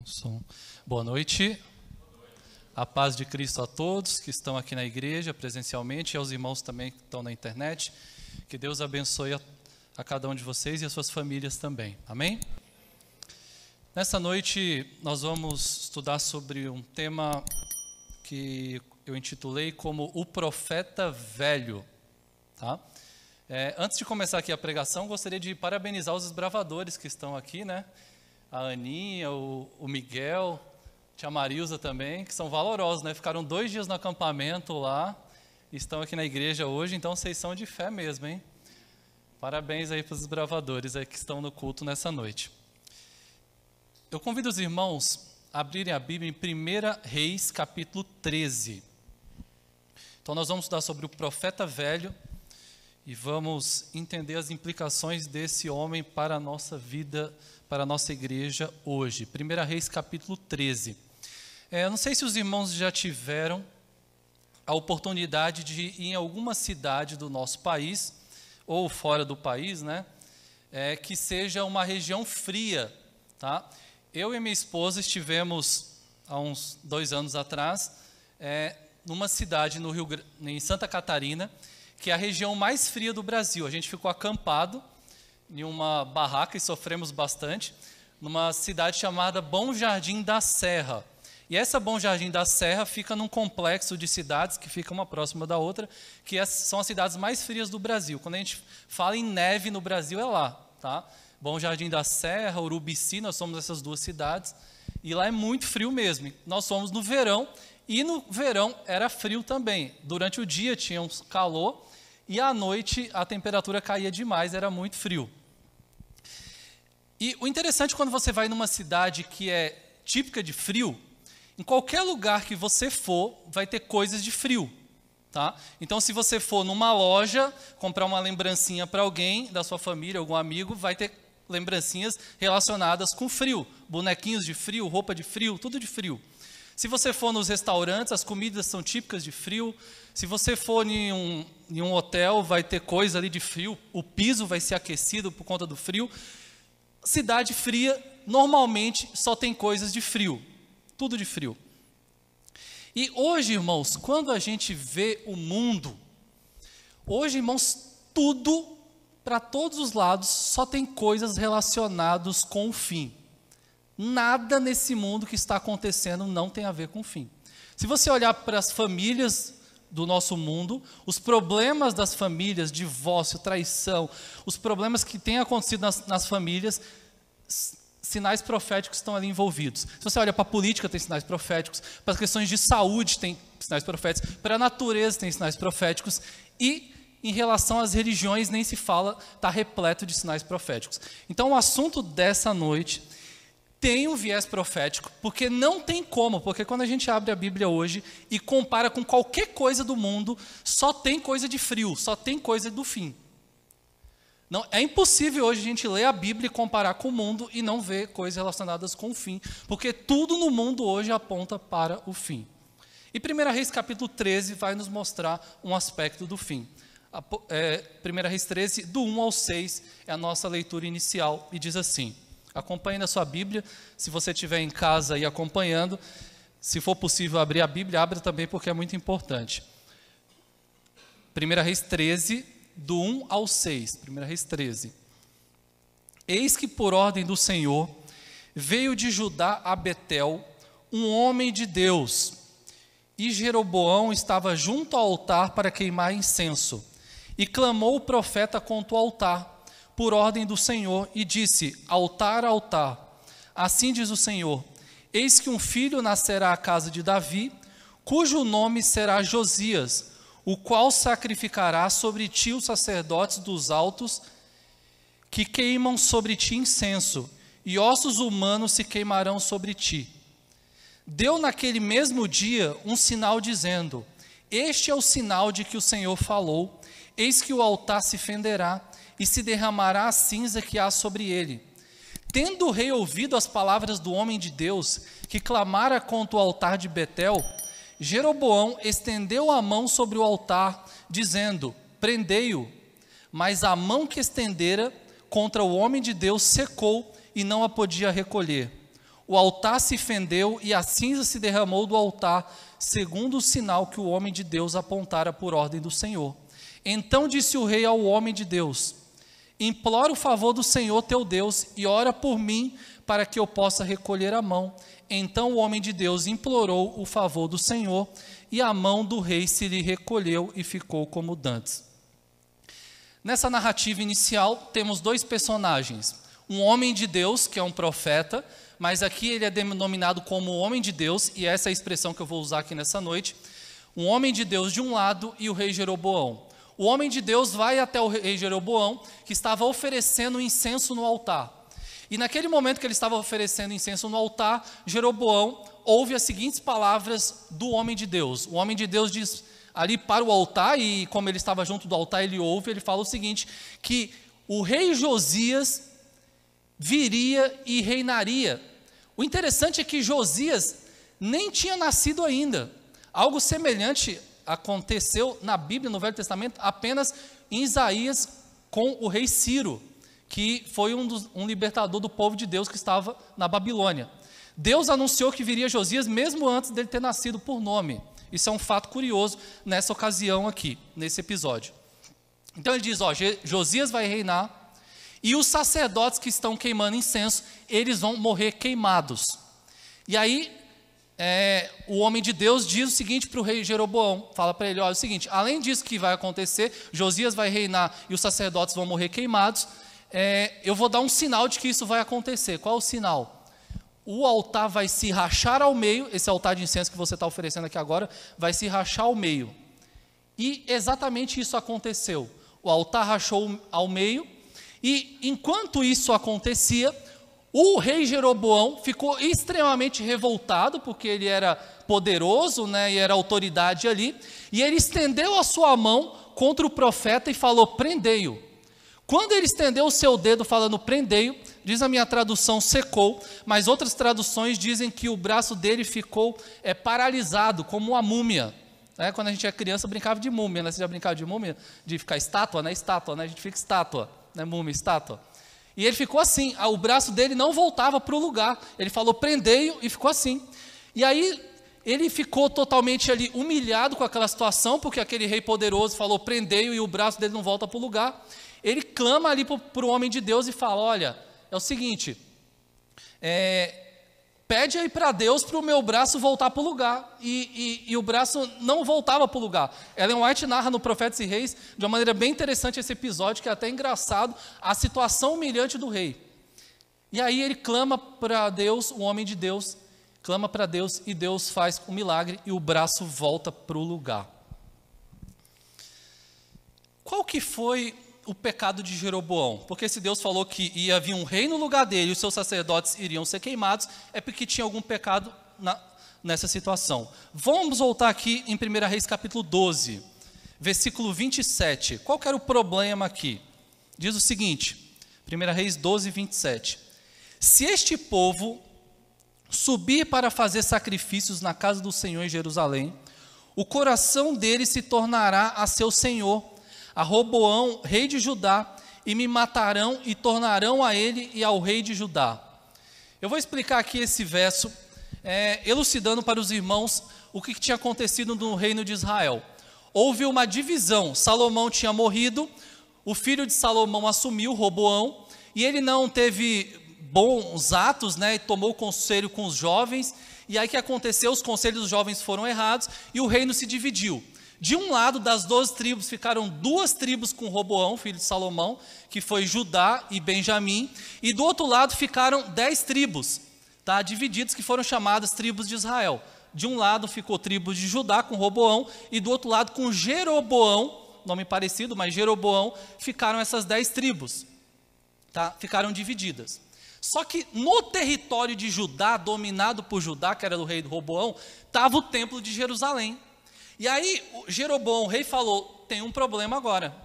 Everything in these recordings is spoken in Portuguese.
Som. Boa noite. A paz de Cristo a todos que estão aqui na igreja presencialmente e aos irmãos também que estão na internet. Que Deus abençoe a cada um de vocês e as suas famílias também. Amém? Nessa noite nós vamos estudar sobre um tema que eu intitulei como o profeta velho. Tá? Antes de começar aqui a pregação, gostaria de parabenizar os desbravadores que estão aqui, né? A Aninha, o Miguel, a tia Marilza também, que são valorosos, né? Ficaram 2 dias no acampamento lá, estão aqui na igreja hoje, então vocês são de fé mesmo, hein? Parabéns aí para os desbravadores aí que estão no culto nessa noite. Eu convido os irmãos a abrirem a Bíblia em 1 Reis, capítulo 13. Então nós vamos estudar sobre o profeta velho e vamos entender as implicações desse homem para a nossa vida, para a nossa igreja hoje. 1 Reis capítulo 13. Eu não sei se os irmãos já tiveram a oportunidade de ir em alguma cidade do nosso país, ou fora do país, né? Que seja uma região fria, tá? Eu e minha esposa estivemos, há uns 2 anos atrás, numa cidade em Santa Catarina, que é a região mais fria do Brasil. A gente ficou acampado em uma barraca e sofremos bastante, numa cidade chamada Bom Jardim da Serra. E essa Bom Jardim da Serra fica num complexo de cidades que fica uma próxima da outra, que são as cidades mais frias do Brasil. Quando a gente fala em neve no Brasil, é lá, tá? Bom Jardim da Serra, Urubici, nós somos essas 2 cidades, e lá é muito frio mesmo. Nós fomos no verão, e no verão era frio também. Durante o dia tinha um calor, e à noite a temperatura caía demais, era muito frio. E o interessante quando você vai numa cidade que é típica de frio, em qualquer lugar que você for, vai ter coisas de frio. Tá? Então, se você for numa loja, comprar uma lembrancinha para alguém da sua família, algum amigo, vai ter lembrancinhas relacionadas com frio. Bonequinhos de frio, roupa de frio, tudo de frio. Se você for nos restaurantes, as comidas são típicas de frio. Se você for em um hotel, vai ter coisa ali de frio. O piso vai ser aquecido por conta do frio. Cidade fria, normalmente, só tem coisas de frio. Tudo de frio. E hoje, irmãos, quando a gente vê o mundo, hoje, irmãos, tudo, para todos os lados, só tem coisas relacionadas com o fim. Nada nesse mundo que está acontecendo não tem a ver com o fim. Se você olhar para as famílias do nosso mundo, os problemas das famílias, divórcio, traição, os problemas que têm acontecido nas famílias, sinais proféticos estão ali envolvidos. Se você olha para a política, tem sinais proféticos, para as questões de saúde tem sinais proféticos, para a natureza tem sinais proféticos, e em relação às religiões nem se fala, está repleto de sinais proféticos. Então o assunto dessa noite tem um viés profético, porque não tem como, porque quando a gente abre a Bíblia hoje e compara com qualquer coisa do mundo, só tem coisa de frio, só tem coisa do fim. Não, é impossível hoje a gente ler a Bíblia e comparar com o mundo e não ver coisas relacionadas com o fim, porque tudo no mundo hoje aponta para o fim. E 1 Reis capítulo 13 vai nos mostrar um aspecto do fim. 1 Reis 13, do 1 ao 6, é a nossa leitura inicial e diz assim: acompanhe na sua Bíblia, se você estiver em casa aí acompanhando, se for possível abrir a Bíblia, abra também porque é muito importante. 1 Reis 13, do 1 ao 6, 1 Reis 13. Eis que por ordem do Senhor, veio de Judá a Betel um homem de Deus, e Jeroboão estava junto ao altar para queimar incenso, e clamou o profeta contra o altar, por ordem do Senhor, e disse: altar, altar, assim diz o Senhor, eis que um filho nascerá à casa de Davi, cujo nome será Josias, o qual sacrificará sobre ti os sacerdotes dos altos, que queimam sobre ti incenso, e ossos humanos se queimarão sobre ti. Deu naquele mesmo dia um sinal dizendo: este é o sinal de que o Senhor falou, eis que o altar se fenderá, e se derramará a cinza que há sobre ele. Tendo o rei ouvido as palavras do homem de Deus, que clamara contra o altar de Betel, Jeroboão estendeu a mão sobre o altar, dizendo: prendei-o. Mas a mão que estendera contra o homem de Deus secou e não a podia recolher. o altar se fendeu e a cinza se derramou do altar, segundo o sinal que o homem de Deus apontara por ordem do Senhor. Então disse o rei ao homem de Deus: implora o favor do Senhor teu Deus e ora por mim para que eu possa recolher a mão. Então o homem de Deus implorou o favor do Senhor e a mão do rei se lhe recolheu e ficou como dantes. Nessa narrativa inicial temos dois personagens. Um homem de Deus, que é um profeta, mas aqui ele é denominado como homem de Deus, e essa é a expressão que eu vou usar aqui nessa noite. Um homem de Deus de um lado e o rei Jeroboão. O homem de Deus vai até o rei Jeroboão, que estava oferecendo incenso no altar. E naquele momento que ele estava oferecendo incenso no altar, Jeroboão ouve as seguintes palavras do homem de Deus. O homem de Deus diz ali para o altar, e como ele estava junto do altar, ele ouve, ele fala o seguinte, que o rei Josias viria e reinaria. O interessante é que Josias nem tinha nascido ainda. Algo semelhante aconteceu na Bíblia, no Velho Testamento, apenas em Isaías com o rei Ciro, que foi um libertador do povo de Deus que estava na Babilônia. Deus anunciou que viria Josias mesmo antes dele ter nascido por nome. Isso é um fato curioso nessa ocasião aqui, nesse episódio. Então ele diz, Josias vai reinar, e os sacerdotes que estão queimando incenso, eles vão morrer queimados. E aí, o homem de Deus diz o seguinte para o rei Jeroboão, fala para ele, olha, é o seguinte, além disso que vai acontecer, Josias vai reinar e os sacerdotes vão morrer queimados, eu vou dar um sinal de que isso vai acontecer. Qual é o sinal? O altar vai se rachar ao meio, esse altar de incenso que você está oferecendo aqui agora, vai se rachar ao meio. E exatamente isso aconteceu. O altar rachou ao meio, e enquanto isso acontecia, o rei Jeroboão ficou extremamente revoltado, porque ele era poderoso, né, e era autoridade ali, e ele estendeu a sua mão contra o profeta e falou, prendei-o. Quando ele estendeu o seu dedo falando prendei-o, diz a minha tradução secou, mas outras traduções dizem que o braço dele ficou paralisado, como uma múmia. Quando a gente é criança brincava de múmia, né? Você já brincava de múmia? De ficar estátua, né? Estátua, né? A gente fica estátua, né? Múmia, estátua. E ele ficou assim, o braço dele não voltava para o lugar. Ele falou prendei-o e ficou assim. E aí ele ficou totalmente ali humilhado com aquela situação, porque aquele rei poderoso falou prendei-o e o braço dele não volta para o lugar. Ele clama ali para o homem de Deus e fala, olha, é o seguinte, pede aí para Deus para o meu braço voltar para o lugar. E o braço não voltava para o lugar. Ellen White narra no Profetas e Reis, de uma maneira bem interessante esse episódio, que é até engraçado, a situação humilhante do rei. E aí ele clama para Deus, o homem de Deus, clama para Deus e Deus faz um milagre e o braço volta para o lugar. Qual que foi o pecado de Jeroboão? Porque se Deus falou que ia vir um rei no lugar dele e os seus sacerdotes iriam ser queimados, é porque tinha algum pecado nessa situação. Vamos voltar aqui em 1 Reis capítulo 12, versículo 27. Qual que era o problema aqui? Diz o seguinte, 1 Reis 12, 27. Se este povo subir para fazer sacrifícios na casa do Senhor em Jerusalém, o coração dele se tornará a seu senhor, a Roboão, rei de Judá, e me matarão e tornarão a ele e ao rei de Judá. Eu vou explicar aqui esse verso, elucidando para os irmãos o que tinha acontecido no reino de Israel. Houve uma divisão, Salomão tinha morrido, o filho de Salomão assumiu, Roboão, e ele não teve bons atos, né, e tomou conselho com os jovens, e aí o que aconteceu? Os conselhos dos jovens foram errados, e o reino se dividiu. De um lado, das 12 tribos, ficaram 2 tribos com Roboão, filho de Salomão, que foi Judá e Benjamim, e do outro lado ficaram 10 tribos, divididos, que foram chamadas tribos de Israel. De um lado ficou tribo de Judá com Roboão, e do outro lado com Jeroboão, nome parecido, mas Jeroboão, ficaram essas 10 tribos, ficaram divididas. Só que no território de Judá, dominado por Judá, que era do rei do Roboão, estava o templo de Jerusalém. E aí Jeroboão, o rei, falou, tem um problema agora,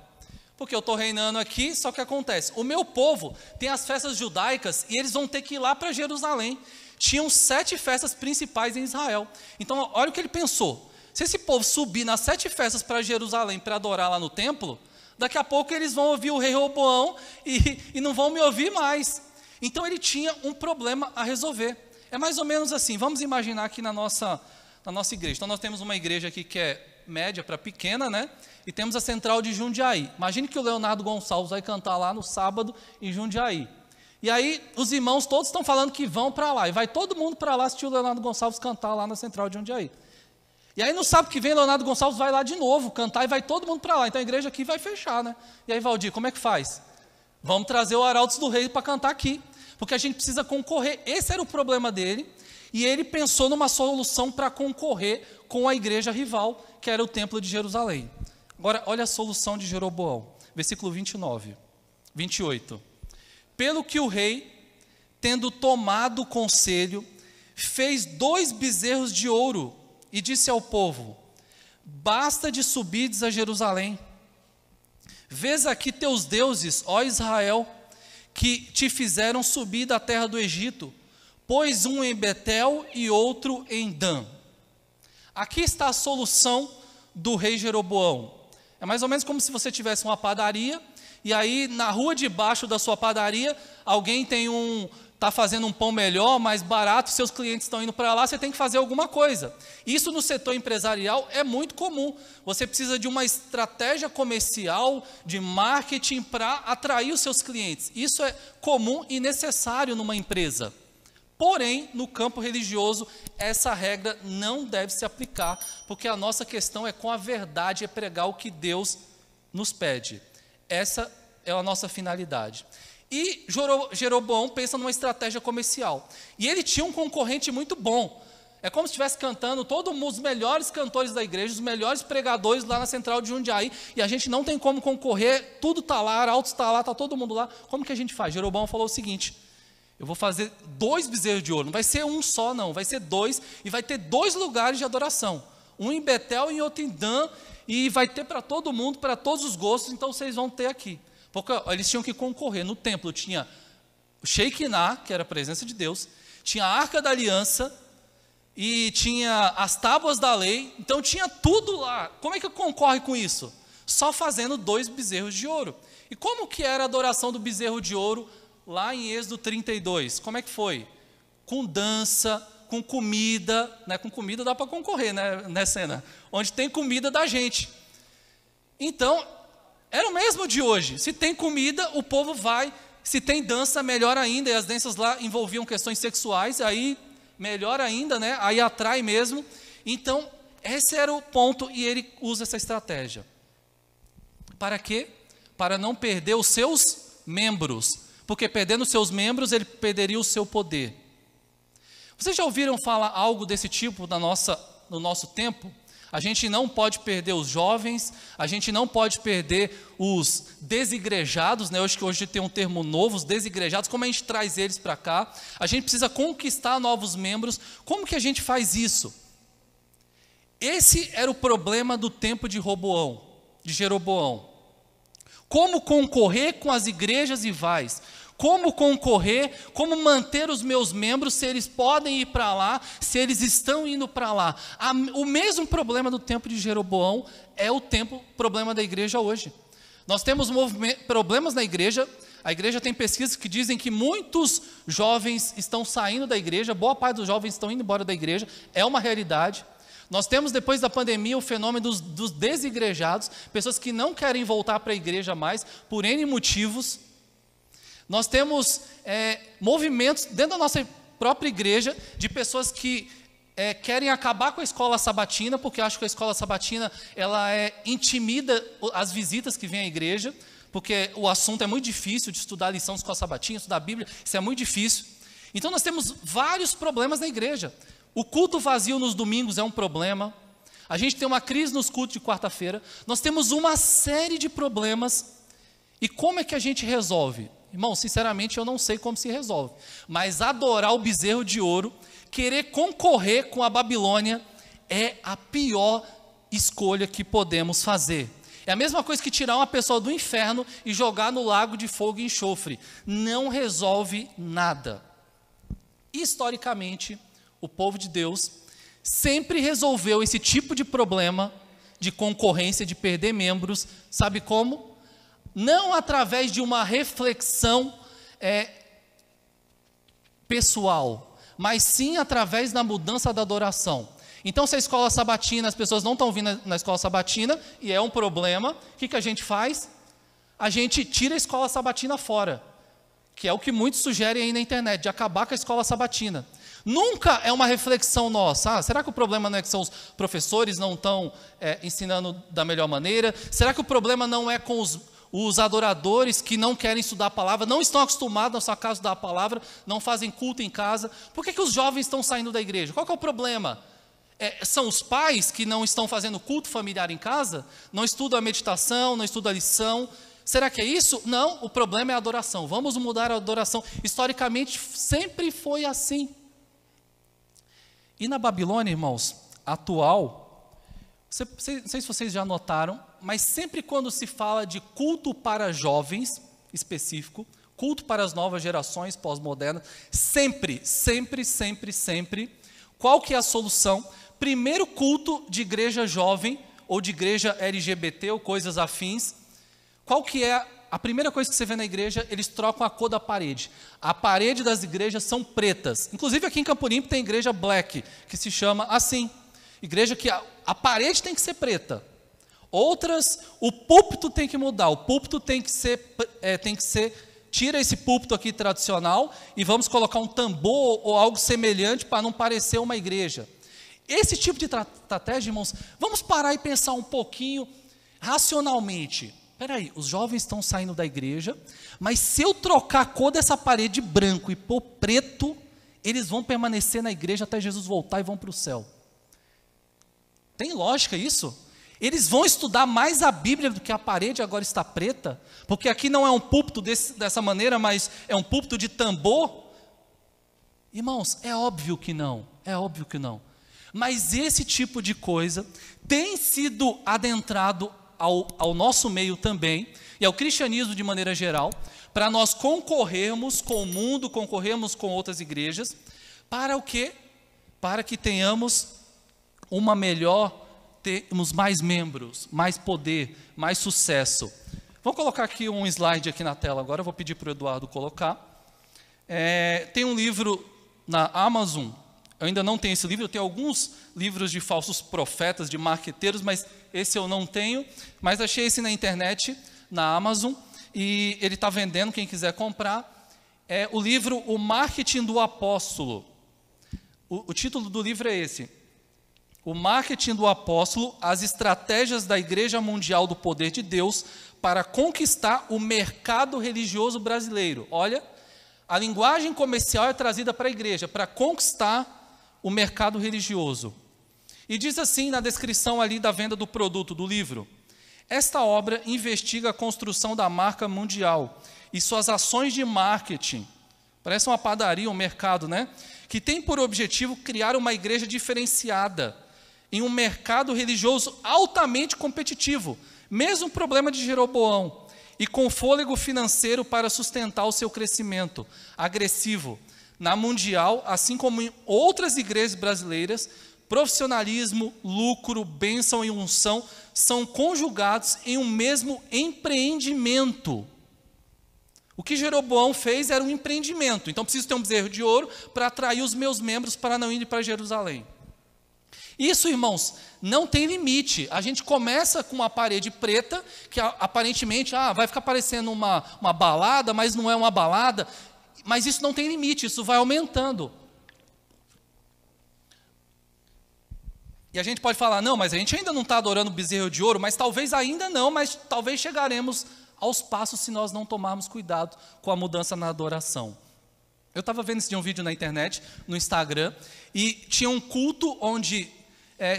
porque eu estou reinando aqui, só que acontece, o meu povo tem as festas judaicas e eles vão ter que ir lá para Jerusalém. Tinham 7 festas principais em Israel. Então olha o que ele pensou, se esse povo subir nas 7 festas para Jerusalém para adorar lá no templo, daqui a pouco eles vão ouvir o rei Roboão e não vão me ouvir mais. Então ele tinha um problema a resolver. É mais ou menos assim, vamos imaginar aqui na nossa igreja. Então nós temos uma igreja aqui que é média para pequena, né? E temos a central de Jundiaí. Imagine que o Leonardo Gonçalves vai cantar lá no sábado em Jundiaí. E aí os irmãos todos estão falando que vão para lá. E vai todo mundo para lá assistir o Leonardo Gonçalves cantar lá na central de Jundiaí. E aí no sábado que vem, Leonardo Gonçalves vai lá de novo cantar e vai todo mundo para lá. Então a igreja aqui vai fechar, né? E aí, Valdir, como é que faz? Vamos trazer o Arautos do Rei para cantar aqui. Porque a gente precisa concorrer. Esse era o problema dele. E ele pensou numa solução para concorrer com a igreja rival, que era o Templo de Jerusalém. Agora, olha a solução de Jeroboão. Versículo 28. Pelo que o rei, tendo tomado o conselho, fez 2 bezerros de ouro e disse ao povo: basta de subirdes a Jerusalém. Vês aqui teus deuses, ó Israel, que te fizeram subir da terra do Egito, pois um em Betel e outro em Dan. Aqui está a solução do rei Jeroboão. É mais ou menos como se você tivesse uma padaria, e aí na rua de baixo da sua padaria, alguém está fazendo um pão melhor, mais barato, seus clientes estão indo para lá, você tem que fazer alguma coisa. Isso no setor empresarial é muito comum. Você precisa de uma estratégia comercial, de marketing para atrair os seus clientes. Isso é comum e necessário numa empresa. Porém, no campo religioso, essa regra não deve se aplicar, porque a nossa questão é com a verdade, é pregar o que Deus nos pede. Essa é a nossa finalidade. E Jeroboão pensa numa estratégia comercial. E ele tinha um concorrente muito bom. É como se estivesse cantando todos os melhores cantores da igreja, os melhores pregadores lá na central de Jundiaí, e a gente não tem como concorrer, tudo está lá, Arautos está lá, está todo mundo lá. Como que a gente faz? Jeroboão falou o seguinte: eu vou fazer 2 bezerros de ouro, não vai ser um só não, vai ser 2, e vai ter 2 lugares de adoração, um em Betel e outro em Dan, e vai ter para todo mundo, para todos os gostos, então vocês vão ter aqui. Porque eles tinham que concorrer. No templo tinha o Shekinah, que era a presença de Deus, tinha a Arca da Aliança, e tinha as tábuas da lei, então tinha tudo lá. Como é que concorre com isso? Só fazendo 2 bezerros de ouro. E como que era a adoração do bezerro de ouro lá em Êxodo 32? Como é que foi? Com dança, com comida, né? Com comida dá para concorrer, né, Sena? Onde tem comida da gente. Então, era o mesmo de hoje. Se tem comida, o povo vai. Se tem dança, melhor ainda. E as danças lá envolviam questões sexuais, aí melhor ainda, né? Aí atrai mesmo. Então, esse era o ponto e ele usa essa estratégia. Para quê? Para não perder os seus membros. Porque perdendo os seus membros, ele perderia o seu poder. Vocês já ouviram falar algo desse tipo no nosso tempo? A gente não pode perder os jovens, a gente não pode perder os desigrejados, né? Hoje tem um termo novo, os desigrejados. Como a gente traz eles para cá? A gente precisa conquistar novos membros. Como que a gente faz isso? Esse era o problema do tempo de Jeroboão. Como concorrer com as igrejas rivais? Como concorrer, como manter os meus membros, se eles podem ir para lá, se eles estão indo para lá. O mesmo problema do tempo de Jeroboão é o problema da igreja hoje. Nós temos problemas na igreja, a igreja tem pesquisas que dizem que muitos jovens estão saindo da igreja, boa parte dos jovens estão indo embora da igreja, é uma realidade. Nós temos, depois da pandemia, o fenômeno dos desigrejados, pessoas que não querem voltar para a igreja mais, por N motivos. Nós temos movimentos dentro da nossa própria igreja de pessoas que querem acabar com a escola sabatina, porque acham que a escola sabatina ela intimida as visitas que vêm à igreja, porque o assunto é muito difícil de estudar a lição de escola sabatina, estudar a Bíblia, isso é muito difícil. Então nós temos vários problemas na igreja. O culto vazio nos domingos é um problema. A gente tem uma crise nos cultos de quarta-feira. Nós temos uma série de problemas. E como é que a gente resolve? Irmão, sinceramente eu não sei como se resolve, mas adorar o bezerro de ouro, querer concorrer com a Babilônia, é a pior escolha que podemos fazer. É a mesma coisa que tirar uma pessoa do inferno e jogar no lago de fogo e enxofre. Não resolve nada. Historicamente, o povo de Deus sempre resolveu esse tipo de problema de concorrência, de perder membros, sabe como? Não através de uma reflexão pessoal, mas sim através da mudança da adoração. Então, se a escola sabatina, as pessoas não estão vindo na escola sabatina, e é um problema, o que a gente faz? A gente tira a escola sabatina fora, que é o que muitos sugerem aí na internet, de acabar com a escola sabatina. Nunca é uma reflexão nossa. Será que o problema não é que são os professores não estão ensinando da melhor maneira? Será que o problema não é com os adoradores que não querem estudar a palavra, não estão acostumados na sua casa a estudar a palavra, não fazem culto em casa? Por que os jovens estão saindo da igreja? Qual que é o problema? São os pais que não estão fazendo culto familiar em casa? Não estudam a meditação, não estudam a lição? Será que é isso? Não, o problema é a adoração. Vamos mudar a adoração. Historicamente, sempre foi assim. E na Babilônia, irmãos, atual, não sei se vocês já notaram, mas sempre quando se fala de culto para jovens, específico, culto para as novas gerações pós-modernas, sempre, qual que é a solução? Primeiro culto de igreja jovem, ou de igreja LGBT, ou coisas afins, qual que é a primeira coisa que você vê na igreja? Eles trocam a cor da parede. A parede das igrejas são pretas. Inclusive aqui em Campo Limpo tem igreja black, que se chama assim. Igreja que a parede tem que ser preta. Outras, o púlpito tem que mudar. O púlpito tem que ser, tira esse púlpito aqui tradicional e vamos colocar um tambor ou algo semelhante para não parecer uma igreja. Esse tipo de estratégia, irmãos, vamos parar e pensar um pouquinho racionalmente. Peraí, os jovens estão saindo da igreja, mas se eu trocar a cor dessa parede de branco e pôr preto, eles vão permanecer na igreja até Jesus voltar e vão para o céu. Tem lógica isso? Eles vão estudar mais a Bíblia do que a parede agora está preta? Porque aqui não é um púlpito dessa maneira, mas é um púlpito de tambor? Irmãos, é óbvio que não, Mas esse tipo de coisa tem sido adentrado ao nosso meio também, e ao cristianismo de maneira geral, para nós concorrermos com o mundo, concorrermos com outras igrejas, para o quê? Para que tenhamos termos mais membros, mais poder, mais sucesso. Vamos colocar aqui um slide aqui na tela agora, eu vou pedir para o Eduardo colocar. Tem um livro na Amazon, eu ainda não tenho esse livro, eu tenho alguns livros de falsos profetas, de marqueteiros, mas esse eu não tenho, mas achei esse na internet, na Amazon, e ele está vendendo, quem quiser comprar. É o livro O Marketing do Apóstolo. O título do livro é esse: O Marketing do Apóstolo, as estratégias da Igreja Mundial do Poder de Deus para conquistar o mercado religioso brasileiro. Olha, a linguagem comercial é trazida para a igreja, para conquistar o mercado religioso. E diz assim na descrição ali da venda do produto, do livro: esta obra investiga a construção da marca mundial e suas ações de marketing. Parece uma padaria, um mercado, né? Que tem por objetivo criar uma igreja diferenciada em um mercado religioso altamente competitivo, mesmo problema de Jeroboão, e com fôlego financeiro para sustentar o seu crescimento agressivo na mundial, assim como em outras igrejas brasileiras. Profissionalismo, lucro, bênção e unção são conjugados em um mesmo empreendimento. O que Jeroboão fez era um empreendimento. Então, preciso ter um bezerro de ouro para atrair os meus membros para não irem para Jerusalém. Isso, irmãos, não tem limite. A gente começa com uma parede preta, que aparentemente vai ficar parecendo uma balada, mas não é uma balada. Mas isso não tem limite, isso vai aumentando. E a gente pode falar, não, mas a gente ainda não está adorando bezerro de ouro, mas talvez ainda não, mas talvez chegaremos aos passos se nós não tomarmos cuidado com a mudança na adoração. Eu estava vendo esse dia um vídeo na internet, no Instagram, e tinha um culto onde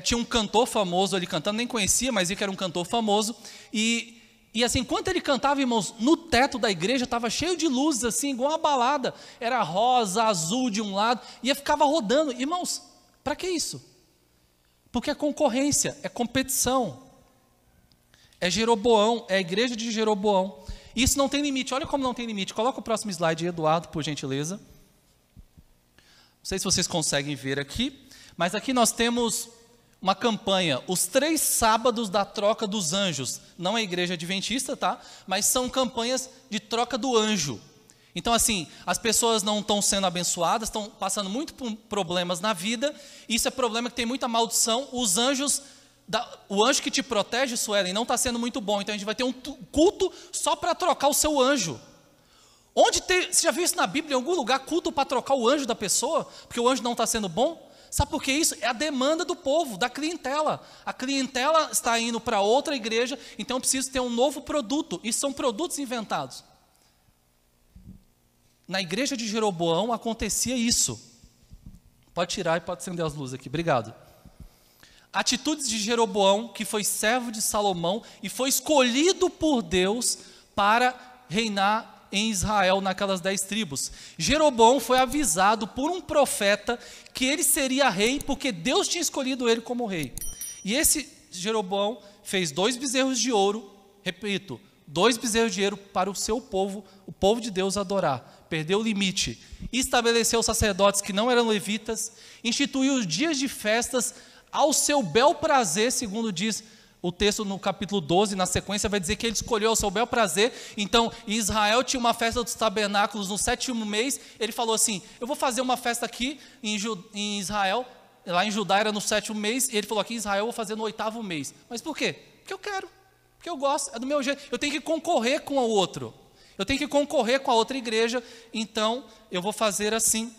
tinha um cantor famoso ali cantando, nem conhecia, mas vi que era um cantor famoso, e assim, enquanto ele cantava, irmãos, no teto da igreja estava cheio de luzes, assim, igual uma balada, era rosa, azul de um lado, e ficava rodando. Irmãos, para que isso? Porque é concorrência, é competição. É Jeroboão, é a igreja de Jeroboão. Isso não tem limite, olha como não tem limite. Coloca o próximo slide, Eduardo, por gentileza. Não sei se vocês conseguem ver aqui, mas aqui nós temos uma campanha, os 3 sábados da troca dos anjos. Não é igreja adventista, tá? Mas são campanhas de troca do anjo. Então, assim, as pessoas não estão sendo abençoadas, estão passando muito por problemas na vida. Isso é problema que tem muita maldição. Os anjos, o anjo que te protege, Suelen, não está sendo muito bom. Então, a gente vai ter um culto só para trocar o seu anjo. Você já viu isso na Bíblia, em algum lugar, culto para trocar o anjo da pessoa? Porque o anjo não está sendo bom? Sabe por que isso? É a demanda do povo, da clientela. A clientela está indo para outra igreja, então eu preciso ter um novo produto. E são produtos inventados. Na igreja de Jeroboão acontecia isso. Pode tirar e pode acender as luzes aqui, obrigado. Atitudes de Jeroboão, que foi servo de Salomão e foi escolhido por Deus para reinar em Israel naquelas 10 tribos. Jeroboão foi avisado por um profeta que ele seria rei porque Deus tinha escolhido ele como rei. E esse Jeroboão fez 2 bezerros de ouro, repito, 2 bezerros de ouro para o seu povo, o povo de Deus adorar. Perdeu o limite, estabeleceu sacerdotes que não eram levitas, instituiu os dias de festas ao seu bel prazer, segundo diz o texto no capítulo 12, na sequência vai dizer que ele escolheu ao seu bel prazer. Então, em Israel tinha uma festa dos tabernáculos no 7º mês, ele falou assim, eu vou fazer uma festa aqui em Israel, lá em Judá era no 7º mês, e ele falou aqui em Israel eu vou fazer no 8º mês. Mas por quê? Porque eu quero, porque eu gosto, é do meu jeito, eu tenho que concorrer com o outro. Eu tenho que concorrer com a outra igreja, então eu vou fazer assim.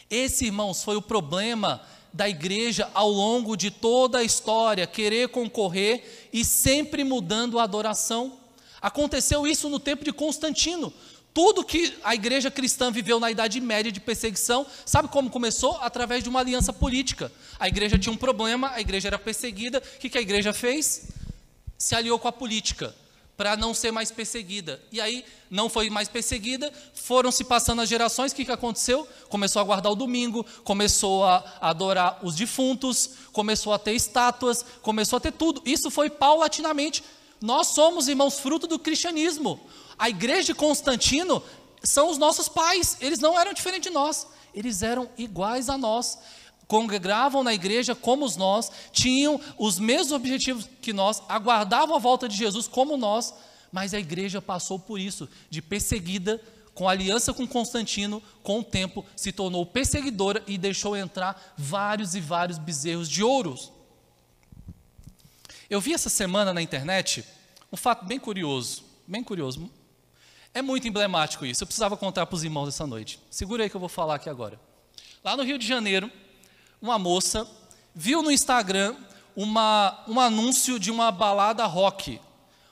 Esse, irmãos, foi o problema da igreja ao longo de toda a história, querer concorrer e sempre mudando a adoração. Aconteceu isso no tempo de Constantino. Tudo que a igreja cristã viveu na Idade Média de perseguição, sabe como começou? Através de uma aliança política. A igreja tinha um problema, a igreja era perseguida, o que a igreja fez? Se aliou com a política, para não ser mais perseguida. E aí, não foi mais perseguida, foram se passando as gerações, o que aconteceu? Começou a guardar o domingo, começou a adorar os defuntos, começou a ter estátuas, começou a ter tudo. Isso foi paulatinamente. Nós somos, irmãos, fruto do cristianismo. A igreja de Constantino são os nossos pais, eles não eram diferentes de nós, eles eram iguais a nós. Congregavam na igreja como nós, tinham os mesmos objetivos que nós, aguardavam a volta de Jesus como nós, mas a igreja passou por isso, de perseguida, com aliança com Constantino, com o tempo se tornou perseguidora e deixou entrar vários e vários bezerros de ouro. Eu vi essa semana na internet um fato bem curioso, é muito emblemático isso, eu precisava contar para os irmãos essa noite, segura aí que eu vou falar aqui agora. Lá no Rio de Janeiro, uma moça viu no Instagram um anúncio de uma balada rock.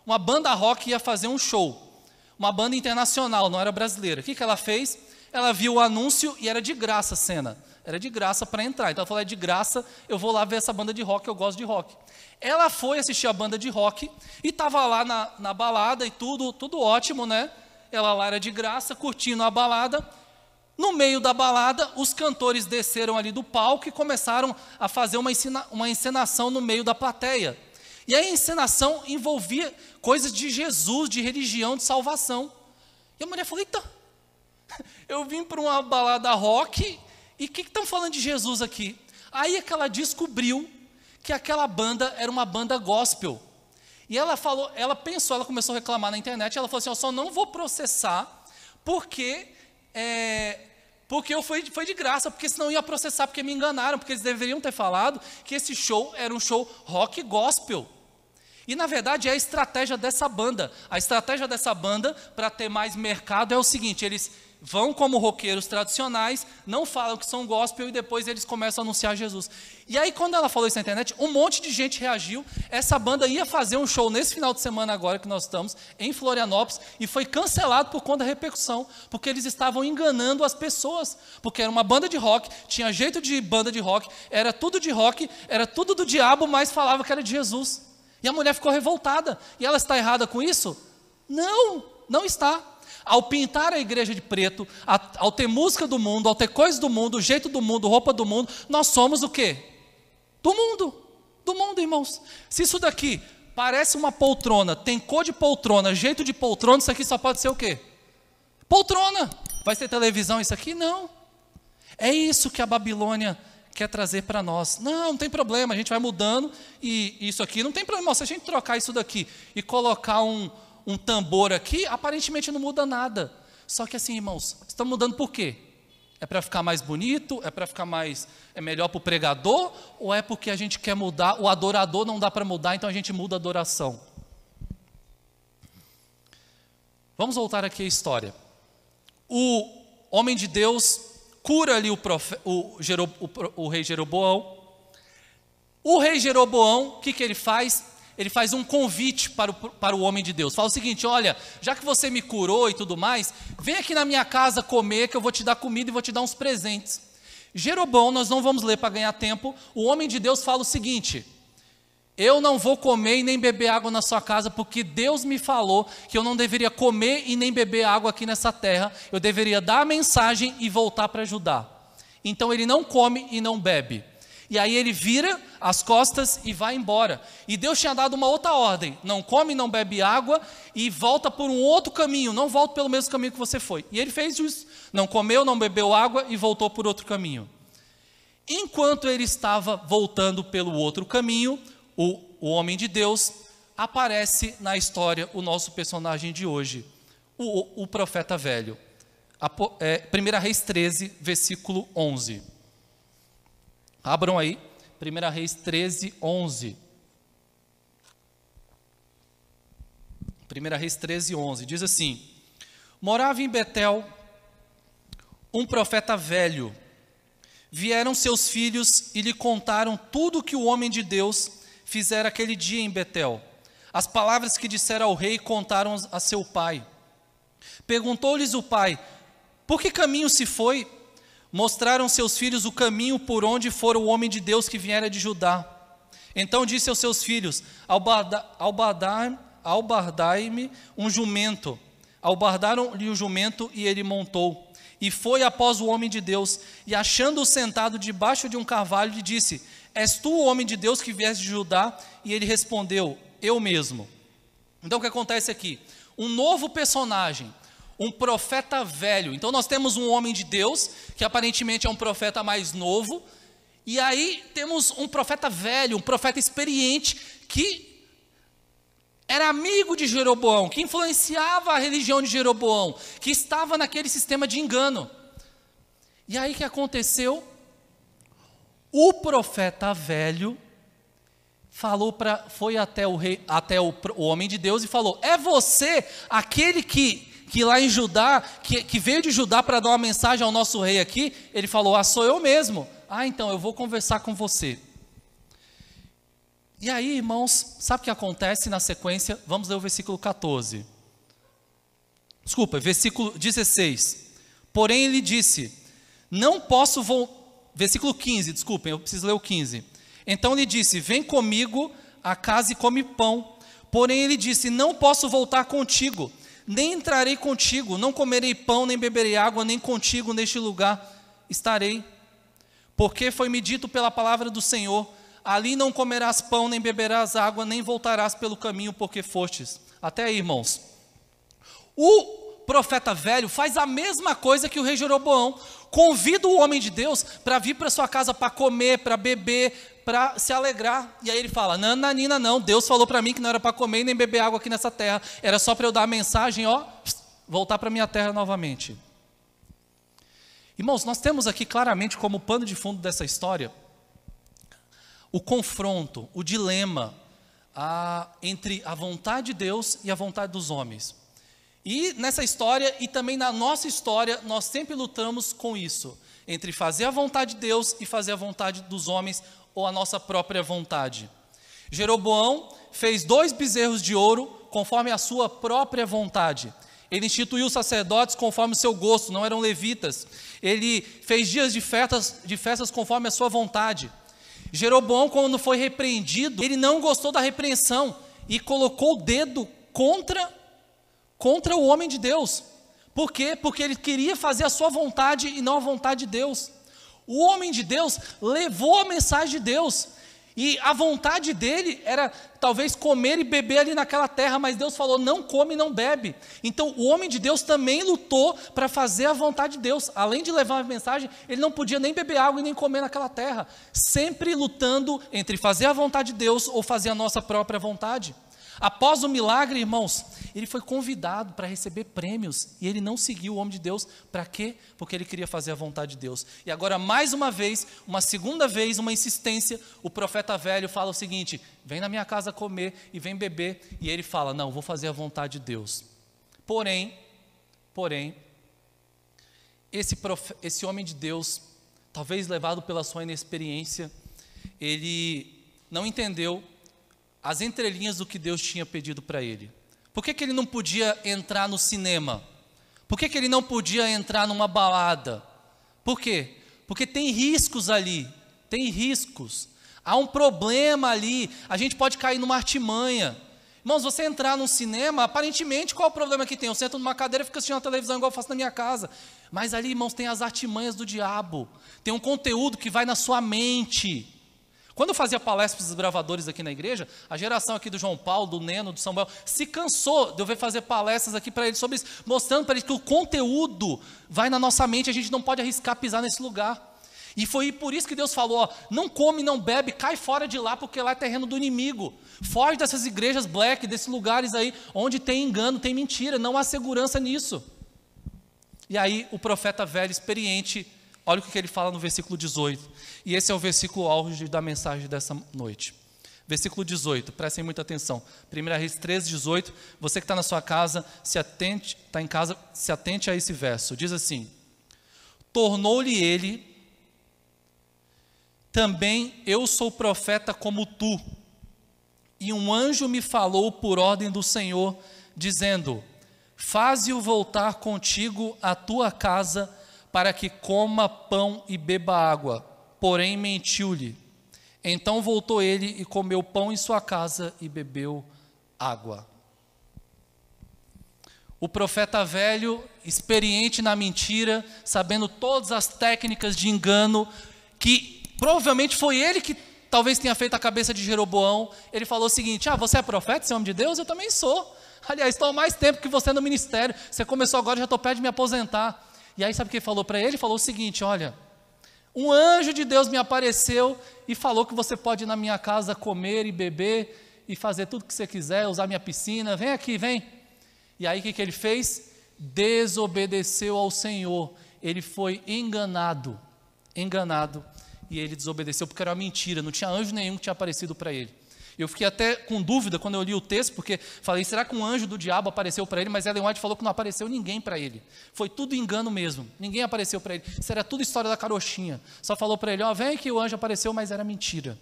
Uma banda rock ia fazer um show. Uma banda internacional, não era brasileira. O que ela fez? Ela viu o anúncio e era de graça a cena. Era de graça para entrar. Então ela falou, é de graça, eu vou lá ver essa banda de rock, eu gosto de rock. Ela foi assistir a banda de rock e estava lá na balada e tudo ótimo, né? Ela lá era de graça, curtindo a balada. No meio da balada, os cantores desceram ali do palco e começaram a fazer uma encenação no meio da plateia. E a encenação envolvia coisas de Jesus, de religião, de salvação. E a mulher falou, eita, eu vim para uma balada rock e o que estão falando de Jesus aqui? Aí é que ela descobriu que aquela banda era uma banda gospel. E ela pensou, ela começou a reclamar na internet, ela falou assim, eu só não vou processar porque foi de graça, porque senão ia processar, porque me enganaram, porque eles deveriam ter falado que esse show era um show rock gospel. E na verdade é a estratégia dessa banda. A estratégia dessa banda para ter mais mercado é o seguinte, eles vão como roqueiros tradicionais, não falam que são gospel e depois eles começam a anunciar Jesus. E aí quando ela falou isso na internet, um monte de gente reagiu. Essa banda ia fazer um show nesse final de semana agora que nós estamos, em Florianópolis, e foi cancelado por conta da repercussão, porque eles estavam enganando as pessoas, porque era uma banda de rock, tinha jeito de banda de rock, era tudo do diabo, mas falava que era de Jesus. E a mulher ficou revoltada. E ela está errada com isso? Não, não está. Ao pintar a igreja de preto, ao ter música do mundo, ao ter coisas do mundo, jeito do mundo, roupa do mundo, nós somos o quê? Do mundo, irmãos. Se isso daqui parece uma poltrona, tem cor de poltrona, jeito de poltrona, isso aqui só pode ser o quê? Poltrona. Vai ser televisão isso aqui? Não. É isso que a Babilônia quer trazer para nós. Não tem problema, a gente vai mudando e isso aqui não tem problema. Se a gente trocar isso daqui e colocar um tambor aqui, aparentemente não muda nada. Só que assim, irmãos, estão mudando por quê? É para ficar mais bonito? É para ficar mais... É melhor para o pregador? Ou é porque a gente quer mudar? O adorador não dá para mudar, então a gente muda a adoração. Vamos voltar aqui à história. O homem de Deus cura ali o rei Jeroboão. O rei Jeroboão, o que ele faz? Ele faz um convite para o homem de Deus. Fala o seguinte: olha, já que você me curou e tudo mais, vem aqui na minha casa comer, que eu vou te dar comida e vou te dar uns presentes. Jeroboão, nós não vamos ler para ganhar tempo. O homem de Deus fala o seguinte: eu não vou comer e nem beber água na sua casa, porque Deus me falou que eu não deveria comer e nem beber água aqui nessa terra. Eu deveria dar a mensagem e voltar para Judá. Então ele não come e não bebe. E aí ele vira as costas e vai embora. E Deus tinha dado uma outra ordem: não come, não bebe água e volta por um outro caminho, não volta pelo mesmo caminho que você foi. E ele fez isso, não comeu, não bebeu água e voltou por outro caminho. Enquanto ele estava voltando pelo outro caminho, o homem de Deus, aparece na história o nosso personagem de hoje, o profeta velho. 1 Reis 13, versículo 11. Abram aí, 1 Reis 13, 11. 1 Reis 13, 11, diz assim: morava em Betel um profeta velho. Vieram seus filhos e lhe contaram tudo o que o homem de Deus fizera aquele dia em Betel. As palavras que dissera ao rei contaram a seu pai. Perguntou-lhes o pai: por que caminho se foi? Mostraram seus filhos o caminho por onde fora o homem de Deus que viera de Judá. Então disse aos seus filhos: albardai-me um jumento. Albardaram-lhe o jumento e ele montou. E foi após o homem de Deus, e achando-o sentado debaixo de um carvalho, lhe disse: és tu o homem de Deus que vieste de Judá? E ele respondeu: eu mesmo. Então o que acontece aqui? Um novo personagem, um profeta velho. Então nós temos um homem de Deus, que aparentemente é um profeta mais novo, e aí temos um profeta velho, um profeta experiente, que era amigo de Jeroboão, que influenciava a religião de Jeroboão, que estava naquele sistema de engano. E aí o que aconteceu? O profeta velho foi até o homem de Deus e falou: é você aquele que lá em Judá, que veio de Judá para dar uma mensagem ao nosso rei aqui? Ele falou: ah, sou eu mesmo. Ah, então eu vou conversar com você. E aí, irmãos, sabe o que acontece na sequência? Vamos ler o versículo 14. Desculpa, versículo 16. Porém ele disse: não posso versículo 15, desculpem, eu preciso ler o 15. Então ele disse: vem comigo à casa e come pão. Porém ele disse: não posso voltar contigo, nem entrarei contigo, não comerei pão, nem beberei água, nem contigo neste lugar estarei. Porque foi-me dito pela palavra do Senhor: ali não comerás pão, nem beberás água, nem voltarás pelo caminho porque fostes. Até aí, irmãos. O profeta velho faz a mesma coisa que o rei Jeroboão. Convida o homem de Deus para vir para sua casa para comer, para beber, para se alegrar. E aí ele fala: nananina, não, Deus falou para mim que não era para comer nem beber água aqui nessa terra, era só para eu dar a mensagem, voltar para minha terra novamente. Irmãos, nós temos aqui claramente como pano de fundo dessa história o confronto, o dilema entre a vontade de Deus e a vontade dos homens. E nessa história, e também na nossa história, nós sempre lutamos com isso, entre fazer a vontade de Deus e fazer a vontade dos homens, ou a nossa própria vontade. Jeroboão fez 2 bezerros de ouro, conforme a sua própria vontade. Ele instituiu sacerdotes conforme o seu gosto, não eram levitas. Ele fez dias de festas conforme a sua vontade. Jeroboão, quando foi repreendido, ele não gostou da repreensão e colocou o dedo contra o homem de Deus. Por quê? Porque ele queria fazer a sua vontade e não a vontade de Deus. O homem de Deus levou a mensagem de Deus, e a vontade dele era talvez comer e beber ali naquela terra, mas Deus falou: não come e não bebe. Então o homem de Deus também lutou para fazer a vontade de Deus. Além de levar a mensagem, ele não podia nem beber água e nem comer naquela terra, sempre lutando entre fazer a vontade de Deus ou fazer a nossa própria vontade. Após o milagre, irmãos, ele foi convidado para receber prêmios e ele não seguiu o homem de Deus. Para quê? Porque ele queria fazer a vontade de Deus. E agora, mais uma vez, uma segunda vez, uma insistência, o profeta velho fala o seguinte: vem na minha casa comer e vem beber. E ele fala: não, vou fazer a vontade de Deus. Porém, esse homem de Deus, talvez levado pela sua inexperiência, ele não entendeu as entrelinhas do que Deus tinha pedido para ele. Por que ele não podia entrar no cinema? Por que ele não podia entrar numa balada? Por quê? Porque tem riscos ali, tem riscos. Há um problema ali, a gente pode cair numa artimanha. Irmãos, você entrar num cinema, aparentemente, qual é o problema que tem? Eu sento numa cadeira e fico assistindo a televisão igual eu faço na minha casa. Mas ali, irmãos, tem as artimanhas do diabo. Tem um conteúdo que vai na sua mente. Quando eu fazia palestras para os desbravadores aqui na igreja, a geração aqui do João Paulo, do Neno, do Samuel, se cansou de eu ver fazer palestras aqui para eles sobre isso, mostrando para eles que o conteúdo vai na nossa mente, a gente não pode arriscar pisar nesse lugar. E foi por isso que Deus falou, ó, não come, não bebe, cai fora de lá, porque lá é terreno do inimigo. Foge dessas igrejas black, desses lugares aí, onde tem engano, tem mentira, não há segurança nisso. E aí o profeta velho, experiente, olha o que ele fala no versículo 18. E esse é o versículo auge da mensagem dessa noite. Versículo 18, prestem muita atenção. 1 Reis 13, 18. Você que está na sua casa, está em casa, se atente a esse verso. Diz assim: tornou-lhe ele, também eu sou profeta como tu. E um anjo me falou por ordem do Senhor, dizendo: faze-o voltar contigo à tua casa, para que coma pão e beba água. Porém mentiu-lhe. Então voltou ele e comeu pão em sua casa e bebeu água. O profeta velho, experiente na mentira, sabendo todas as técnicas de engano, que provavelmente foi ele que talvez tenha feito a cabeça de Jeroboão, ele falou o seguinte: você é profeta, você é homem de Deus? Eu também sou. Aliás, estou há mais tempo que você no ministério, você começou agora, já estou perto de me aposentar. E aí sabe o que ele falou para ele? Ele falou o seguinte: olha, um anjo de Deus me apareceu e falou que você pode ir na minha casa comer e beber e fazer tudo o que você quiser, usar minha piscina, vem aqui, vem. E aí o que ele fez? Desobedeceu ao Senhor, ele foi enganado, e ele desobedeceu porque era uma mentira, não tinha anjo nenhum que tinha aparecido para ele. Eu fiquei até com dúvida quando eu li o texto, porque falei, será que um anjo do diabo apareceu para ele? Mas Ellen White falou que não apareceu ninguém para ele. Foi tudo engano mesmo, ninguém apareceu para ele. Isso era tudo história da carochinha. Só falou para ele, vem que o anjo apareceu, mas era mentira.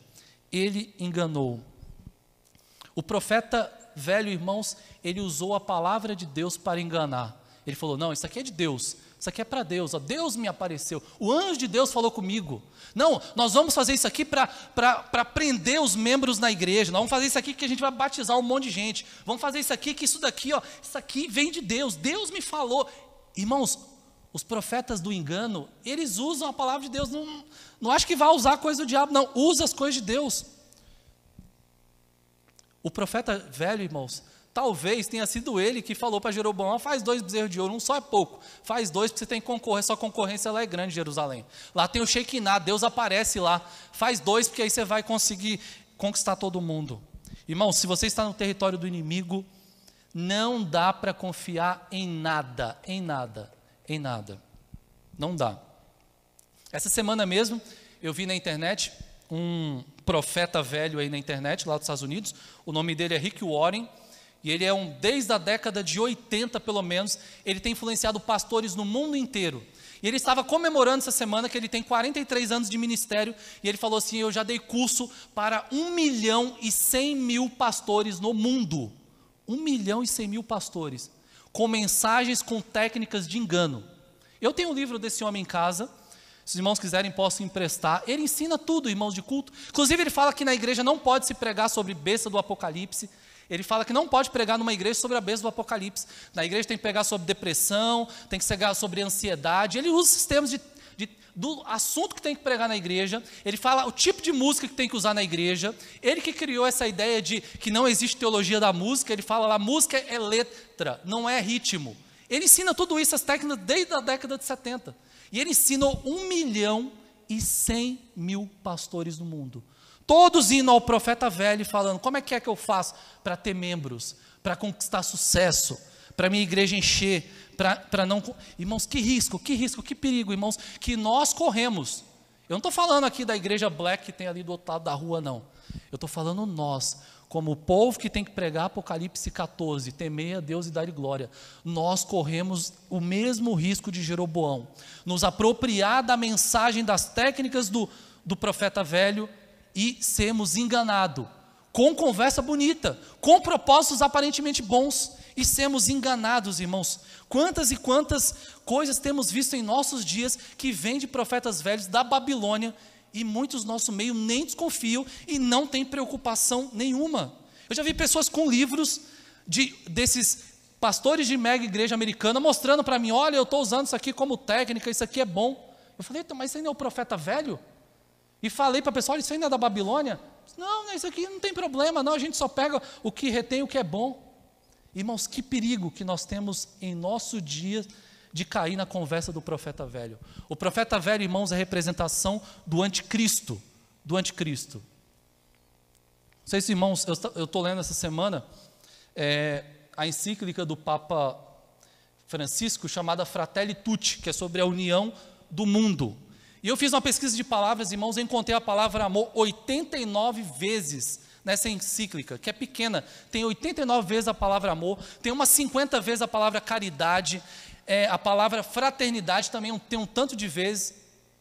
Ele enganou. O profeta velho, irmãos, ele usou a palavra de Deus para enganar. Ele falou, não, isso aqui é de Deus. Isso aqui é para Deus, Deus me apareceu, o anjo de Deus falou comigo. Não, nós vamos fazer isso aqui para prender os membros na igreja, nós vamos fazer isso aqui que a gente vai batizar um monte de gente, vamos fazer isso aqui, que isso daqui, isso aqui vem de Deus, Deus me falou. Irmãos, os profetas do engano, eles usam a palavra de Deus, não acho que vai usar a coisa do diabo, não, usa as coisas de Deus. O profeta velho, irmãos, talvez tenha sido ele que falou para Jeroboão, faz 2 bezerros de ouro, um só é pouco, faz 2 porque você tem que concorrer, sua concorrência lá é grande em Jerusalém, lá tem o Shekinah, Deus aparece lá, faz 2 porque aí você vai conseguir conquistar todo mundo. Irmão, se você está no território do inimigo, não dá para confiar em nada, não dá. Essa semana mesmo, eu vi na internet, um profeta velho aí na internet, lá dos Estados Unidos, o nome dele é Rick Warren, e ele é desde a década de 80 pelo menos, ele tem influenciado pastores no mundo inteiro. E ele estava comemorando essa semana que ele tem 43 anos de ministério, e ele falou assim, eu já dei curso para 1.100.000 pastores no mundo. 1.100.000 pastores, com mensagens, com técnicas de engano. Eu tenho um livro desse homem em casa, se os irmãos quiserem posso emprestar, ele ensina tudo, irmãos de culto. Inclusive ele fala que na igreja não pode se pregar sobre besta do Apocalipse, ele fala que não pode pregar numa igreja sobre a besta do Apocalipse. Na igreja tem que pregar sobre depressão, tem que pregar sobre ansiedade. Ele usa os termos do assunto que tem que pregar na igreja. Ele fala o tipo de música que tem que usar na igreja. Ele que criou essa ideia de que não existe teologia da música. Ele fala lá, música é letra, não é ritmo. Ele ensina tudo isso, as técnicas, desde a década de 70. E ele ensinou 1.100.000 pastores no mundo. Todos indo ao profeta velho e falando, como é que eu faço para ter membros, para conquistar sucesso, para minha igreja encher, para não... Irmãos, que risco, que perigo, irmãos, que nós corremos. Eu não estou falando aqui da igreja Black que tem ali do outro lado da rua, não. Eu estou falando nós, como o povo que tem que pregar Apocalipse 14, temer a Deus e dar-lhe glória. Nós corremos o mesmo risco de Jeroboão, nos apropriar da mensagem, das técnicas do profeta velho e sermos enganados, com conversa bonita, com propósitos aparentemente bons, e sermos enganados, irmãos. Quantas e quantas coisas temos visto em nossos dias que vêm de profetas velhos da Babilônia, e muitos do nosso meio nem desconfiam e não têm preocupação nenhuma. Eu já vi pessoas com livros desses pastores de mega igreja americana mostrando para mim, olha, eu estou usando isso aqui como técnica, isso aqui é bom. Eu falei, mas isso ainda é o profeta velho? E falei para a pessoa, olha, isso ainda é da Babilônia? Não, isso aqui não tem problema, não, a gente só pega o que retém, o que é bom. Irmãos, que perigo que nós temos em nosso dia de cair na conversa do profeta velho. O profeta velho, irmãos, é a representação do anticristo, Não sei se, irmãos, eu estou lendo essa semana a encíclica do Papa Francisco, chamada Fratelli Tutti, que é sobre a união do mundo. E eu fiz uma pesquisa de palavras, irmãos, e encontrei a palavra amor 89 vezes nessa encíclica, que é pequena. Tem 89 vezes a palavra amor, tem umas 50 vezes a palavra caridade, a palavra fraternidade também tem um tanto de vezes.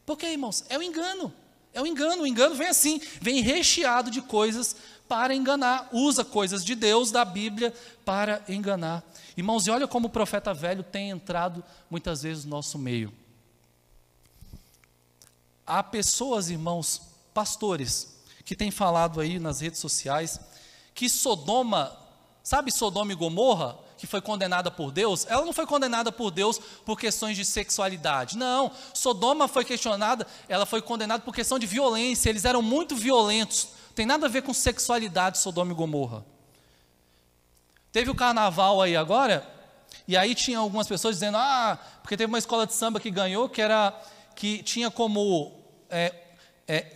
Por quê, irmãos? É o engano. O engano vem assim, vem recheado de coisas para enganar, usa coisas de Deus, da Bíblia, para enganar. Irmãos, e olha como o profeta velho tem entrado muitas vezes no nosso meio. Há pessoas, irmãos, pastores, que têm falado aí nas redes sociais, que Sodoma, sabe Sodoma e Gomorra, que foi condenada por Deus? Ela não foi condenada por Deus por questões de sexualidade, não. Sodoma foi questionada, ela foi condenada por questão de violência, eles eram muito violentos, tem nada a ver com sexualidade, Sodoma e Gomorra. Teve o carnaval aí agora, e aí tinha algumas pessoas dizendo, porque teve uma escola de samba que ganhou, que tinha como...